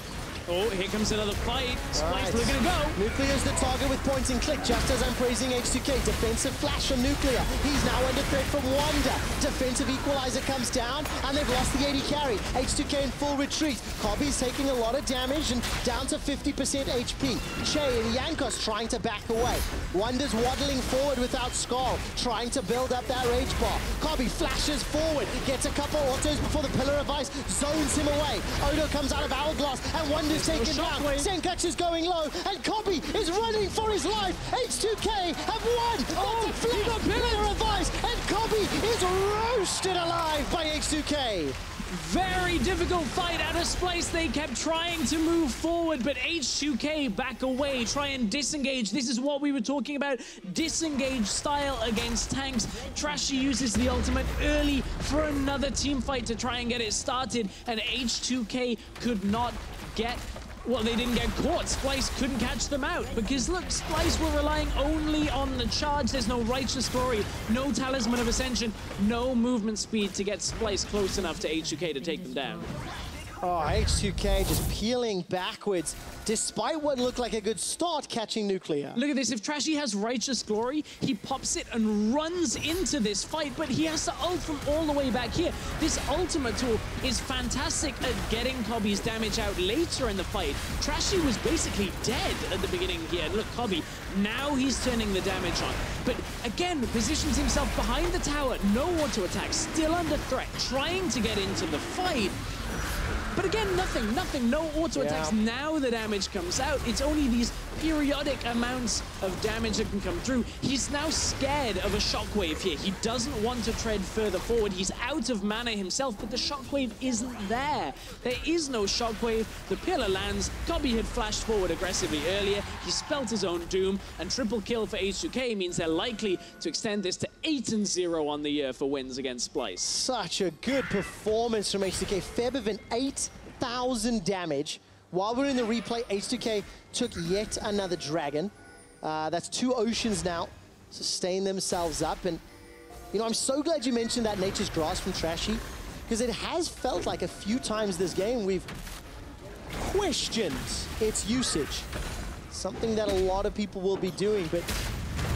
Oh, here comes another fight. Splyce looking to go. Nuclear's the target with points and click, just as I'm praising H2K. Defensive flash on Nuclear. He's now under threat from Wunder. Defensive equalizer comes down, and they've lost the AD carry. H2K in full retreat. Kobbe's taking a lot of damage and down to 50% HP. Chei and Jankos trying to back away. Wunder's waddling forward without Skull, trying to build up that rage bar. Kobbe flashes forward, gets a couple autos before the Pillar of Ice zones him away. Odo comes out of Hourglass, and Wunder's taken down. Sencux is going low, and Kobbe is running for his life. H2K have won. The Pillar of Ice, and Kobbe is roasted alive by H2K. Very difficult fight out of Splyce. They kept trying to move forward, but H2K back away, try and disengage. This is what we were talking about, disengage style against tanks. Trashy uses the ultimate early for another team fight to try and get it started, and H2K could not get... Well, they didn't get caught. Splyce couldn't catch them out because, look, Splyce were relying only on the charge. There's no Righteous Glory, no Talisman of Ascension, no movement speed to get Splyce close enough to H2K to take them down. Oh, H2K just peeling backwards, despite what looked like a good start catching Nuclear. Look at this. If Trashy has Righteous Glory, he pops it and runs into this fight, but he has to ult from all the way back here. This ultimate tool is fantastic at getting Kobbe's damage out later in the fight. Trashy was basically dead at the beginning here. And look, Kobbe, now he's turning the damage on. But again, positions himself behind the tower. No auto attack, still under threat, trying to get into the fight. But again, nothing, no auto attacks. Now the damage comes out. It's only these periodic amounts of damage that can come through. He's now scared of a shockwave here. He doesn't want to tread further forward. He's out of mana himself, but the shockwave isn't there. There is no shockwave. The pillar lands. Kobbe had flashed forward aggressively earlier. He spelt his own doom, and triple kill for H2K means they're likely to extend this to 8-0 on the year for wins against Splyce. Such a good performance from H2K. Febiven, 8,000 damage. While we're in the replay, H2K took yet another dragon. That's 2 oceans now, sustain themselves up. And, you know, I'm so glad you mentioned that Nature's Grass from Trashy, because it has felt like a few times this game we've questioned its usage. Something that a lot of people will be doing, but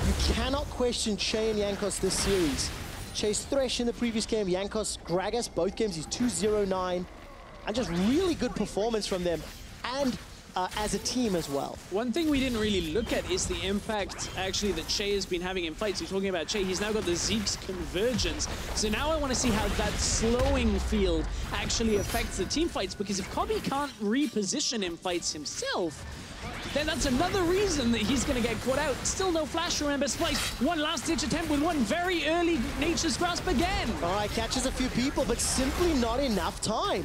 you cannot question Chei and Jankos this series. Chei's Thresh in the previous game, Jankos Gragas, both games he's 2-0-9. And just really good performance from them, and as a team as well. One thing we didn't really look at is the impact, actually, that Chei has been having in fights. You're talking about Chei, he's now got the Zeke's Convergence. So now I want to see how that slowing field actually affects the team fights, because if Kobbe can't reposition in fights himself, then that's another reason that he's going to get caught out. Still no flash, remember. Splyce, one last-ditch attempt with one very early Nature's Grasp again. All right, catches a few people, but simply not enough time.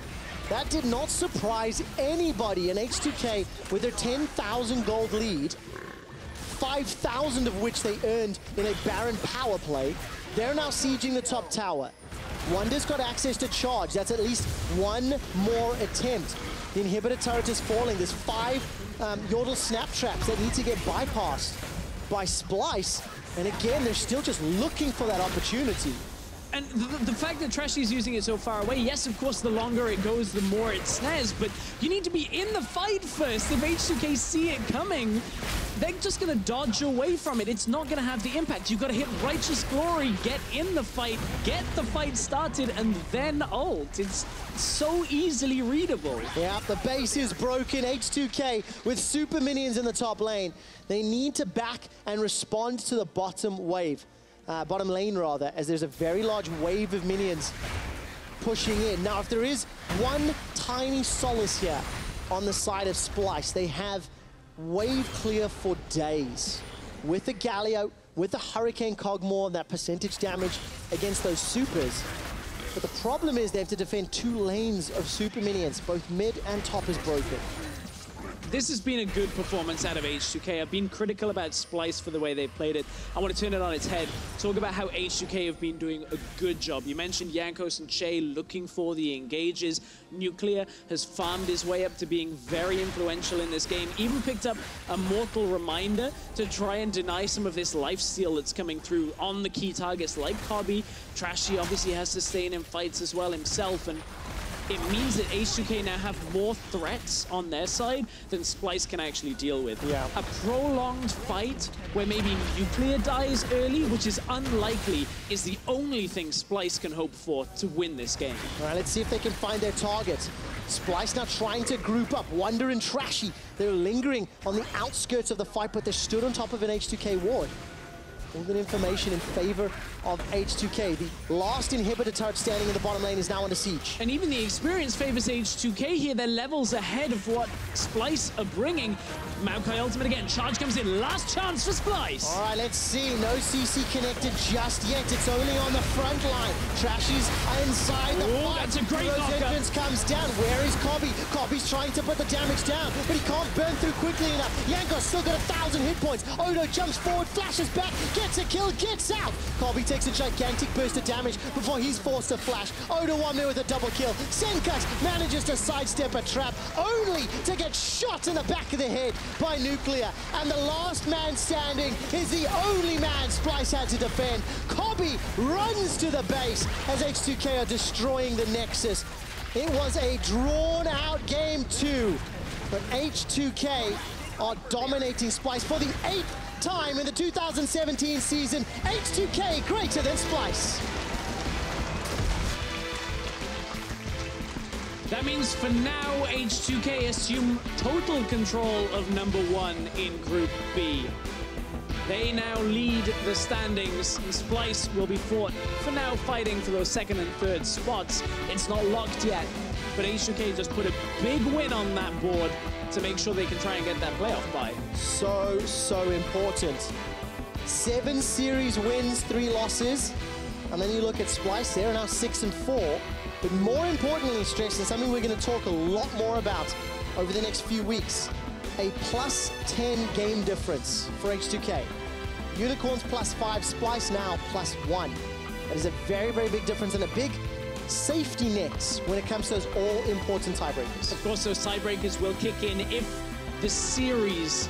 That did not surprise anybody in H2K with their 10,000 gold lead, 5,000 of which they earned in a Baron power play. They're now sieging the top tower. Wunder's got access to charge. That's at least one more attempt. The inhibitor turret is falling. There's 5 Yordle snap traps that need to get bypassed by Splyce. And again, they're still just looking for that opportunity. And the fact that Trashy is using it so far away, yes, of course, the longer it goes, the more it snares, but you need to be in the fight first. If H2K see it coming, they're just going to dodge away from it. It's not going to have the impact. You've got to hit Righteous Glory, get in the fight, get the fight started, and then ult. It's so easily readable. Yeah, the base is broken. H2K with super minions in the top lane. They need to back and respond to the bottom wave. Bottom lane rather, as there's a very large wave of minions pushing in. Now, if there is one tiny solace here on the side of Splyce, they have wave clear for days. With the Galio, with the Hurricane Kog'Maw, that percentage damage against those supers. But the problem is they have to defend 2 lanes of super minions. Both mid and top is broken. This has been a good performance out of H2K. I've been critical about Splyce for the way they played it. I want to turn it on its head. Talk about how H2K have been doing a good job. You mentioned Jankos and Chei looking for the engages. Nuclear has farmed his way up to being very influential in this game. Even picked up a mortal reminder to try and deny some of this lifesteal that's coming through on the key targets like Kobbe. Trashy obviously has to stay in fights as well himself. And it means that H2K now have more threats on their side than Splyce can actually deal with. Yeah. A prolonged fight where maybe Nuclear dies early, which is unlikely, is the only thing Splyce can hope for to win this game. All right, let's see if they can find their target. Splyce now trying to group up. Wunder and Trashy, they're lingering on the outskirts of the fight, but they're stood on top of an H2K ward. All good information in favor of H2K. The last inhibitor turret standing in the bottom lane is now under siege. And even the experience favors H2K here. Their levels ahead of what Splyce are bringing. Maokai ultimate again. Charge comes in. Last chance for Splyce. All right, let's see. No CC connected just yet. It's only on the front line. Trashy's inside the fight. That's a great Rose entrance comes down. Where is Kobbe? Kobbe's trying to put the damage down, but he can't burn through quickly enough. Jankos still got 1,000 hit points. Odo jumps forward, flashes back, gets a kill, gets out. Kobbe takes a gigantic burst of damage before he's forced to flash. Odoamne with a double kill. Sencux manages to sidestep a trap, only to get shot in the back of the head by Nuclear. And the last man standing is the only man Splyce had to defend. Kobbe runs to the base as H2K are destroying the Nexus. It was a drawn-out game 2, but H2K are dominating Splyce for the 8th time in the 2017 season. H2K greater than Splyce. That means for now, H2K assume total control of #1 in Group B. They now lead the standings, and Splyce will be fought, for now, fighting for those 2nd and 3rd spots. It's not locked yet, but H2K just put a big win on that board to make sure they can try and get that playoff bye. So important. 7 series wins, 3 losses. And then you look at Splyce, they're now 6 and 4. But more importantly, Stress, and something we're going to talk a lot more about over the next few weeks, a +10 game difference for H2K. Unicorns +5, Splyce now +1. That is a very, very big difference and a big safety net when it comes to those all-important tiebreakers. Of course, those tiebreakers will kick in if the series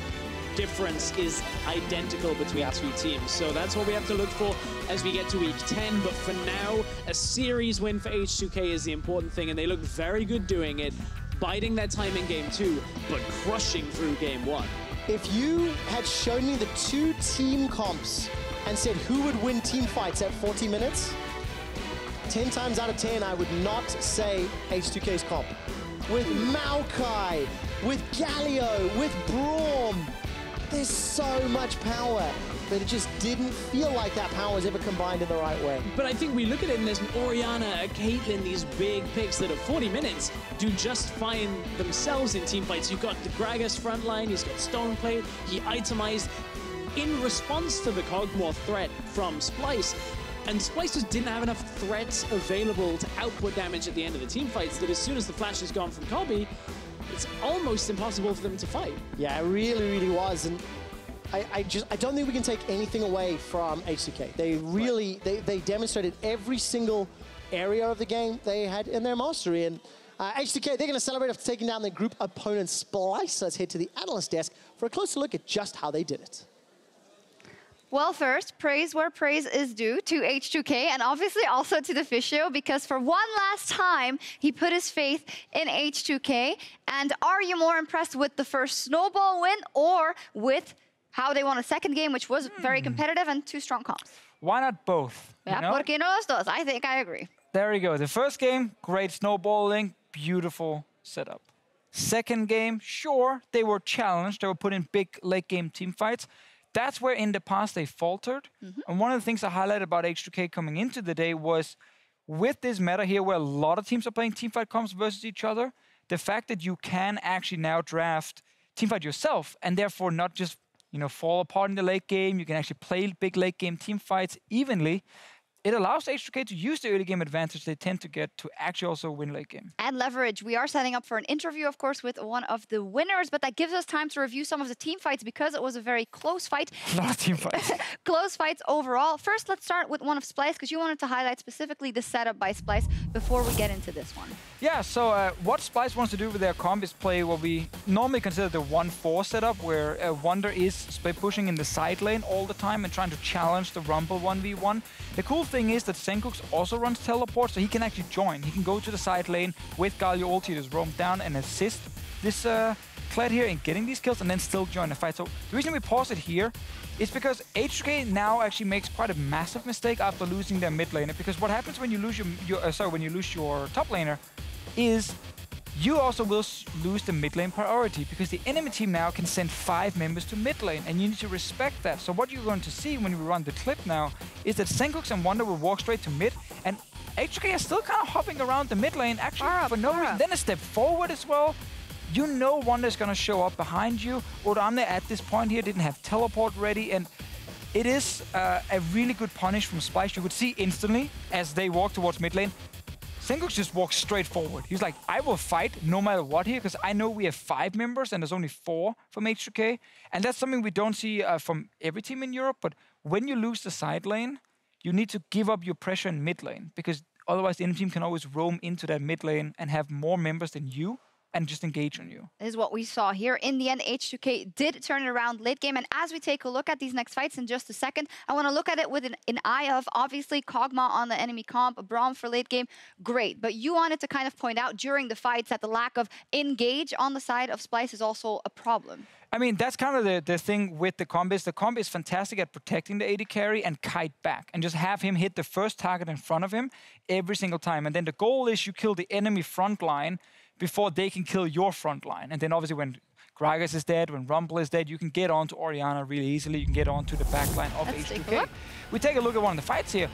difference is identical between two teams. So that's what we have to look for as we get to week 10. But for now, a series win for H2K is the important thing, and they look very good doing it, biding their time in game 2, but crushing through game 1. If you had shown me the 2 team comps and said who would win team fights at 40 minutes, 10 times out of 10, I would not say H2K's comp. With Maokai, with Galio, with Braum, there's so much power, but it just didn't feel like that power was ever combined in the right way. But I think we look at it and there's an Orianna, a Caitlyn, these big picks that at 40 minutes do just find themselves in team fights. You've got the Gragas front line, he's got Stoneplate, he itemized in response to the Kog'Maw threat from Splyce. And Splyce just didn't have enough threats available to output damage at the end of the team fights that as soon as the flash is gone from Kobbe, it's almost impossible for them to fight. Yeah, it really, really was. And I don't think we can take anything away from H2K. They really, they demonstrated every single area of the game they had in their mastery. And H2K, they're going to celebrate after taking down their group opponent Splyce. So let's head to the analyst desk for a closer look at just how they did it. Well, first, praise where praise is due to H2K and obviously also to Deficio, because for one last time, he put his faith in H2K. And are you more impressed with the first snowball win or with how they won a second game, which was very competitive and 2 strong comps? Why not both? Yeah, porque no los dos. I think I agree. There you go. The first game, great snowballing, beautiful setup. Second game, sure, they were challenged. They were put in big late game team fights. That's where in the past they faltered. And one of the things I highlighted about H2K coming into the day was with this meta here where a lot of teams are playing teamfight comps versus each other, the fact that you can actually now draft teamfight yourself and therefore not just fall apart in the late game, you can actually play big late game team fights evenly. It allows H2K to use the early game advantage they tend to get to actually also win late game. And leverage. We are setting up for an interview, of course, with one of the winners, but that gives us time to review some of the team fights because it was a very close fight. A lot of team fights. Close fights overall. First, let's start with one of Splyce, because you wanted to highlight specifically the setup by Splyce before we get into this one. Yeah, so what Splyce wants to do with their comp is play what we normally consider the 1-4 setup, where Wunder is split pushing in the side lane all the time and trying to challenge the Rumble 1v1. The cool thing is that Sencux also runs teleport, so he can actually join. He can go to the side lane with Galio ulti, just roam down and assist this Kled here in getting these kills and then still join the fight. So the reason we pause it here is because H2K now actually makes quite a massive mistake after losing their mid laner. Because what happens when you lose when you lose your top laner is you also will lose the mid lane priority, because the enemy team now can send 5 members to mid lane, and you need to respect that. So what you're going to see when we run the clip now is that Sencux and Wunder will walk straight to mid, and H2K is still kind of hopping around the mid lane, actually for no reason. Then a step forward as well. You know Wunder is going to show up behind you. Odoamne at this point here didn't have teleport ready, and it is a really good punish from Splyce. You could see instantly as they walk towards mid lane, Sencux just walks straight forward. He's like, I will fight no matter what here, because I know we have 5 members and there's only 4 from H2K. And that's something we don't see from every team in Europe. But when you lose the side lane, you need to give up your pressure in mid lane, because otherwise the enemy team can always roam into that mid lane and have more members than you and just engage on you. This is what we saw here. In the end, H2K did turn it around late game. And as we take a look at these next fights in just a second, I want to look at it with an eye of, obviously, Kog'Maw on the enemy comp, Braum for late game. Great. But you wanted to kind of point out during the fights that the lack of engage on the side of Splyce is also a problem. I mean, that's kind of the thing with the comp is the comp is fantastic at protecting the AD carry and kite back and just have him hit the first target in front of him every single time. And then the goal is you kill the enemy front line before they can kill your front line. And then obviously when Gragas is dead, when Rumble is dead, you can get onto Orianna really easily. You can get onto the back line of H2K. We take a look at one of the fights here.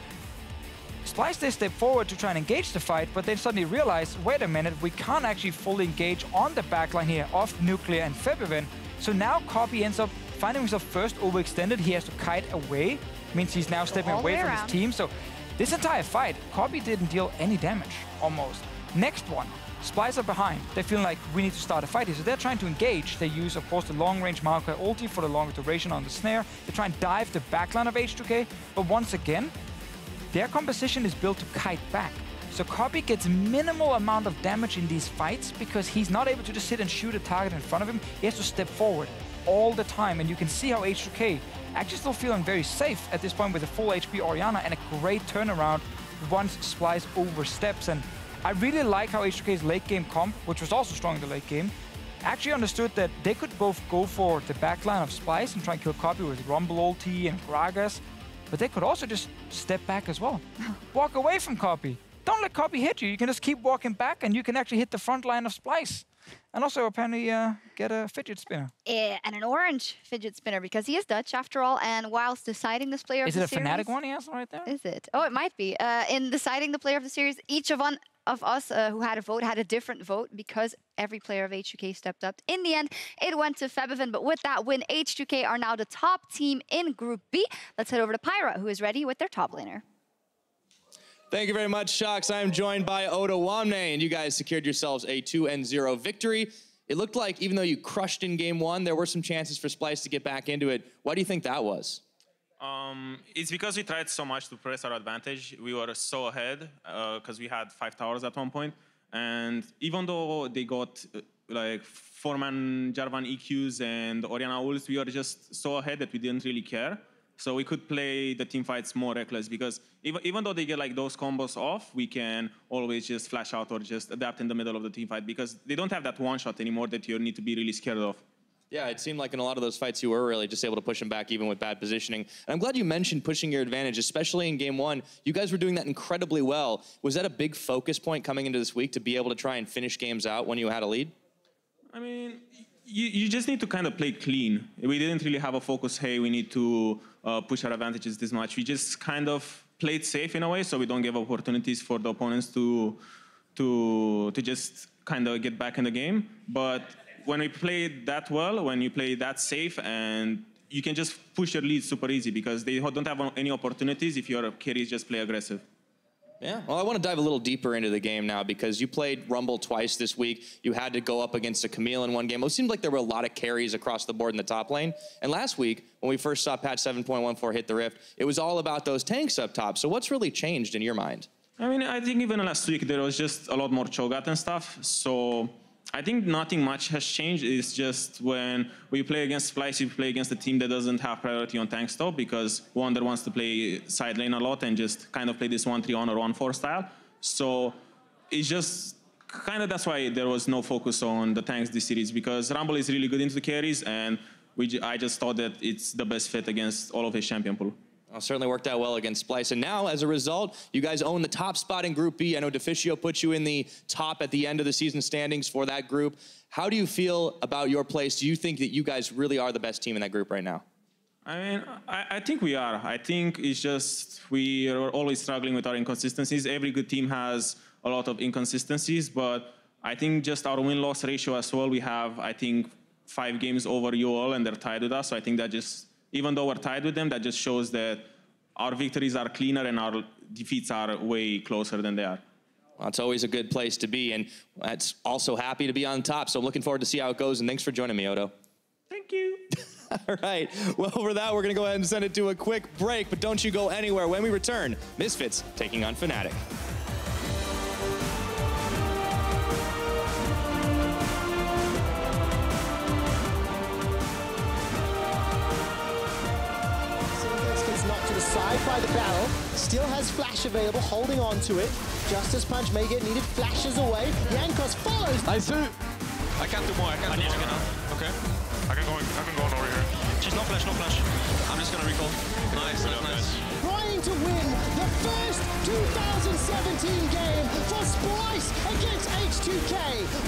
Splyce, they step forward to try and engage the fight, but then suddenly realize, wait a minute, we can't actually fully engage on the backline here of Nuclear and Febiven. So now Kobbe ends up finding himself first overextended. He has to kite away. Means he's now stepping away from his team. So this entire fight, Kobbe didn't deal any damage, almost. Next one, Splyce are behind. They feel like we need to start a fight here. So they're trying to engage. They use, of course, the long-range Maokai ulti for the longer duration on the snare. They try and dive the backline of H2K. But once again, their composition is built to kite back. So Kobbe gets minimal amount of damage in these fights because he's not able to just sit and shoot a target in front of him. He has to step forward all the time. And you can see how H2K actually still feeling very safe at this point with a full HP Orianna and a great turnaround once Splyce oversteps. And I really like how H2K's late game comp, which was also strong in the late game, actually understood that they could both go for the backline of Splyce and try and kill Kobbe with Rumble ulti and Gragas, but they could also just step back as well. Walk away from Kobbe. Don't let Kobbe hit you. You can just keep walking back and you can actually hit the front line of Splyce. And also apparently get a fidget spinner. Yeah, and an orange fidget spinner because he is Dutch after all. And whilst deciding this player of the series... Is it a Fnatic one he has right there? Is it? Oh, it might be. In deciding the player of the series, each of us who had a vote had a different vote because every player of H2K stepped up. In the end, it went to Febiven, but with that win, H2K are now the top team in Group B. Let's head over to Pyra, who is ready with their top laner. Thank you very much, Sjokz. I am joined by Odoamne, and you guys secured yourselves a 2-0 victory. It looked like, even though you crushed in game 1, there were some chances for Splyce to get back into it. Why do you think that was? It's because we tried so much to press our advantage. We were so ahead because we had 5 towers at one point. And even though they got like 4-man Jarvan EQs and Orianna ults, we were just so ahead that we didn't really care. So we could play the team fights more reckless because even though they get like those combos off, we can always just flash out or just adapt in the middle of the team fight because they don't have that one shot anymore that you need to be really scared of. Yeah, it seemed like in a lot of those fights you were really just able to push them back even with bad positioning. And I'm glad you mentioned pushing your advantage, especially in game 1. You guys were doing that incredibly well. Was that a big focus point coming into this week to be able to try and finish games out when you had a lead? I mean, you just need to kind of play clean. We didn't really have a focus, hey, we need to push our advantages this much. We just kind of played safe in a way so we don't give opportunities for the opponents to just kind of get back in the game. But when we play that well, when you play that safe, and you can just push your lead super easy because they don't have any opportunities if your carries just play aggressive. Yeah, well, I want to dive a little deeper into the game now because you played Rumble twice this week. You had to go up against a Camille in one game. It seemed like there were a lot of carries across the board in the top lane. And last week, when we first saw patch 7.14 hit the Rift, it was all about those tanks up top. So what's really changed in your mind? I mean, I think even last week there was just a lot more Cho'Gath and stuff. So I think nothing much has changed. It's just when we play against Splyce, we play against a team that doesn't have priority on tank stop because Wunder wants to play side lane a lot and just kind of play this 1-3-1 or 1-4 style. So it's just kind of that's why there was no focus on the tanks this series, because Rumble is really good into the carries, and I just thought that it's the best fit against all of his champion pool. Well, certainly worked out well against Splyce. And now, as a result, you guys own the top spot in Group B. I know Deficio put you in the top at the end of the season standings for that group. How do you feel about your place? Do you think that you guys really are the best team in that group right now? I mean, I think we are. I think it's just we are always struggling with our inconsistencies. Every good team has a lot of inconsistencies, but I think just our win-loss ratio as well, we have, I think, 5 games over you all, and they're tied with us. So I think that just, even though we're tied with them, that just shows that our victories are cleaner and our defeats are way closer than they are. Well, it's always a good place to be, and it's also happy to be on top. So I'm looking forward to see how it goes, and thanks for joining me, Odo. Thank you. All right. Well, for that, we're going to go ahead and send it to a quick break, but don't you go anywhere. When we return, Misfits taking on Fnatic. Side by the barrel, still has flash available, holding on to it. Justice Punch may get needed, flashes away. Jankos follows. I can't do more, I can't do more. Okay. I can go on over here. She's no flash, no flash. I'm just gonna recall. Nice, nice. Trying to win the first 2017 game for Splyce against H2K.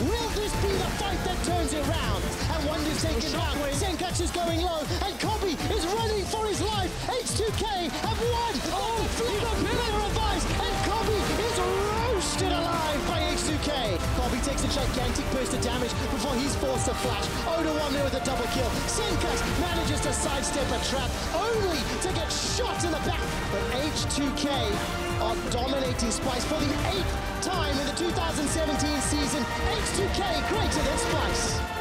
Will this be the fight that turns it round? And Wunder's taken down. Sencux is going low, and Kobbe is running for his life. H2K have won. Oh, flip a pillar of ice, and Kobbe is roasted alive by H2K. Kobbe takes a gigantic burst of damage before he's forced to flash. Odoamne with a double kill. Sencux manages to sidestep a trap, only to get shot in the back. But H2K are dominating Splyce for the 8th time in the 2017 season. H2K greater than Splyce.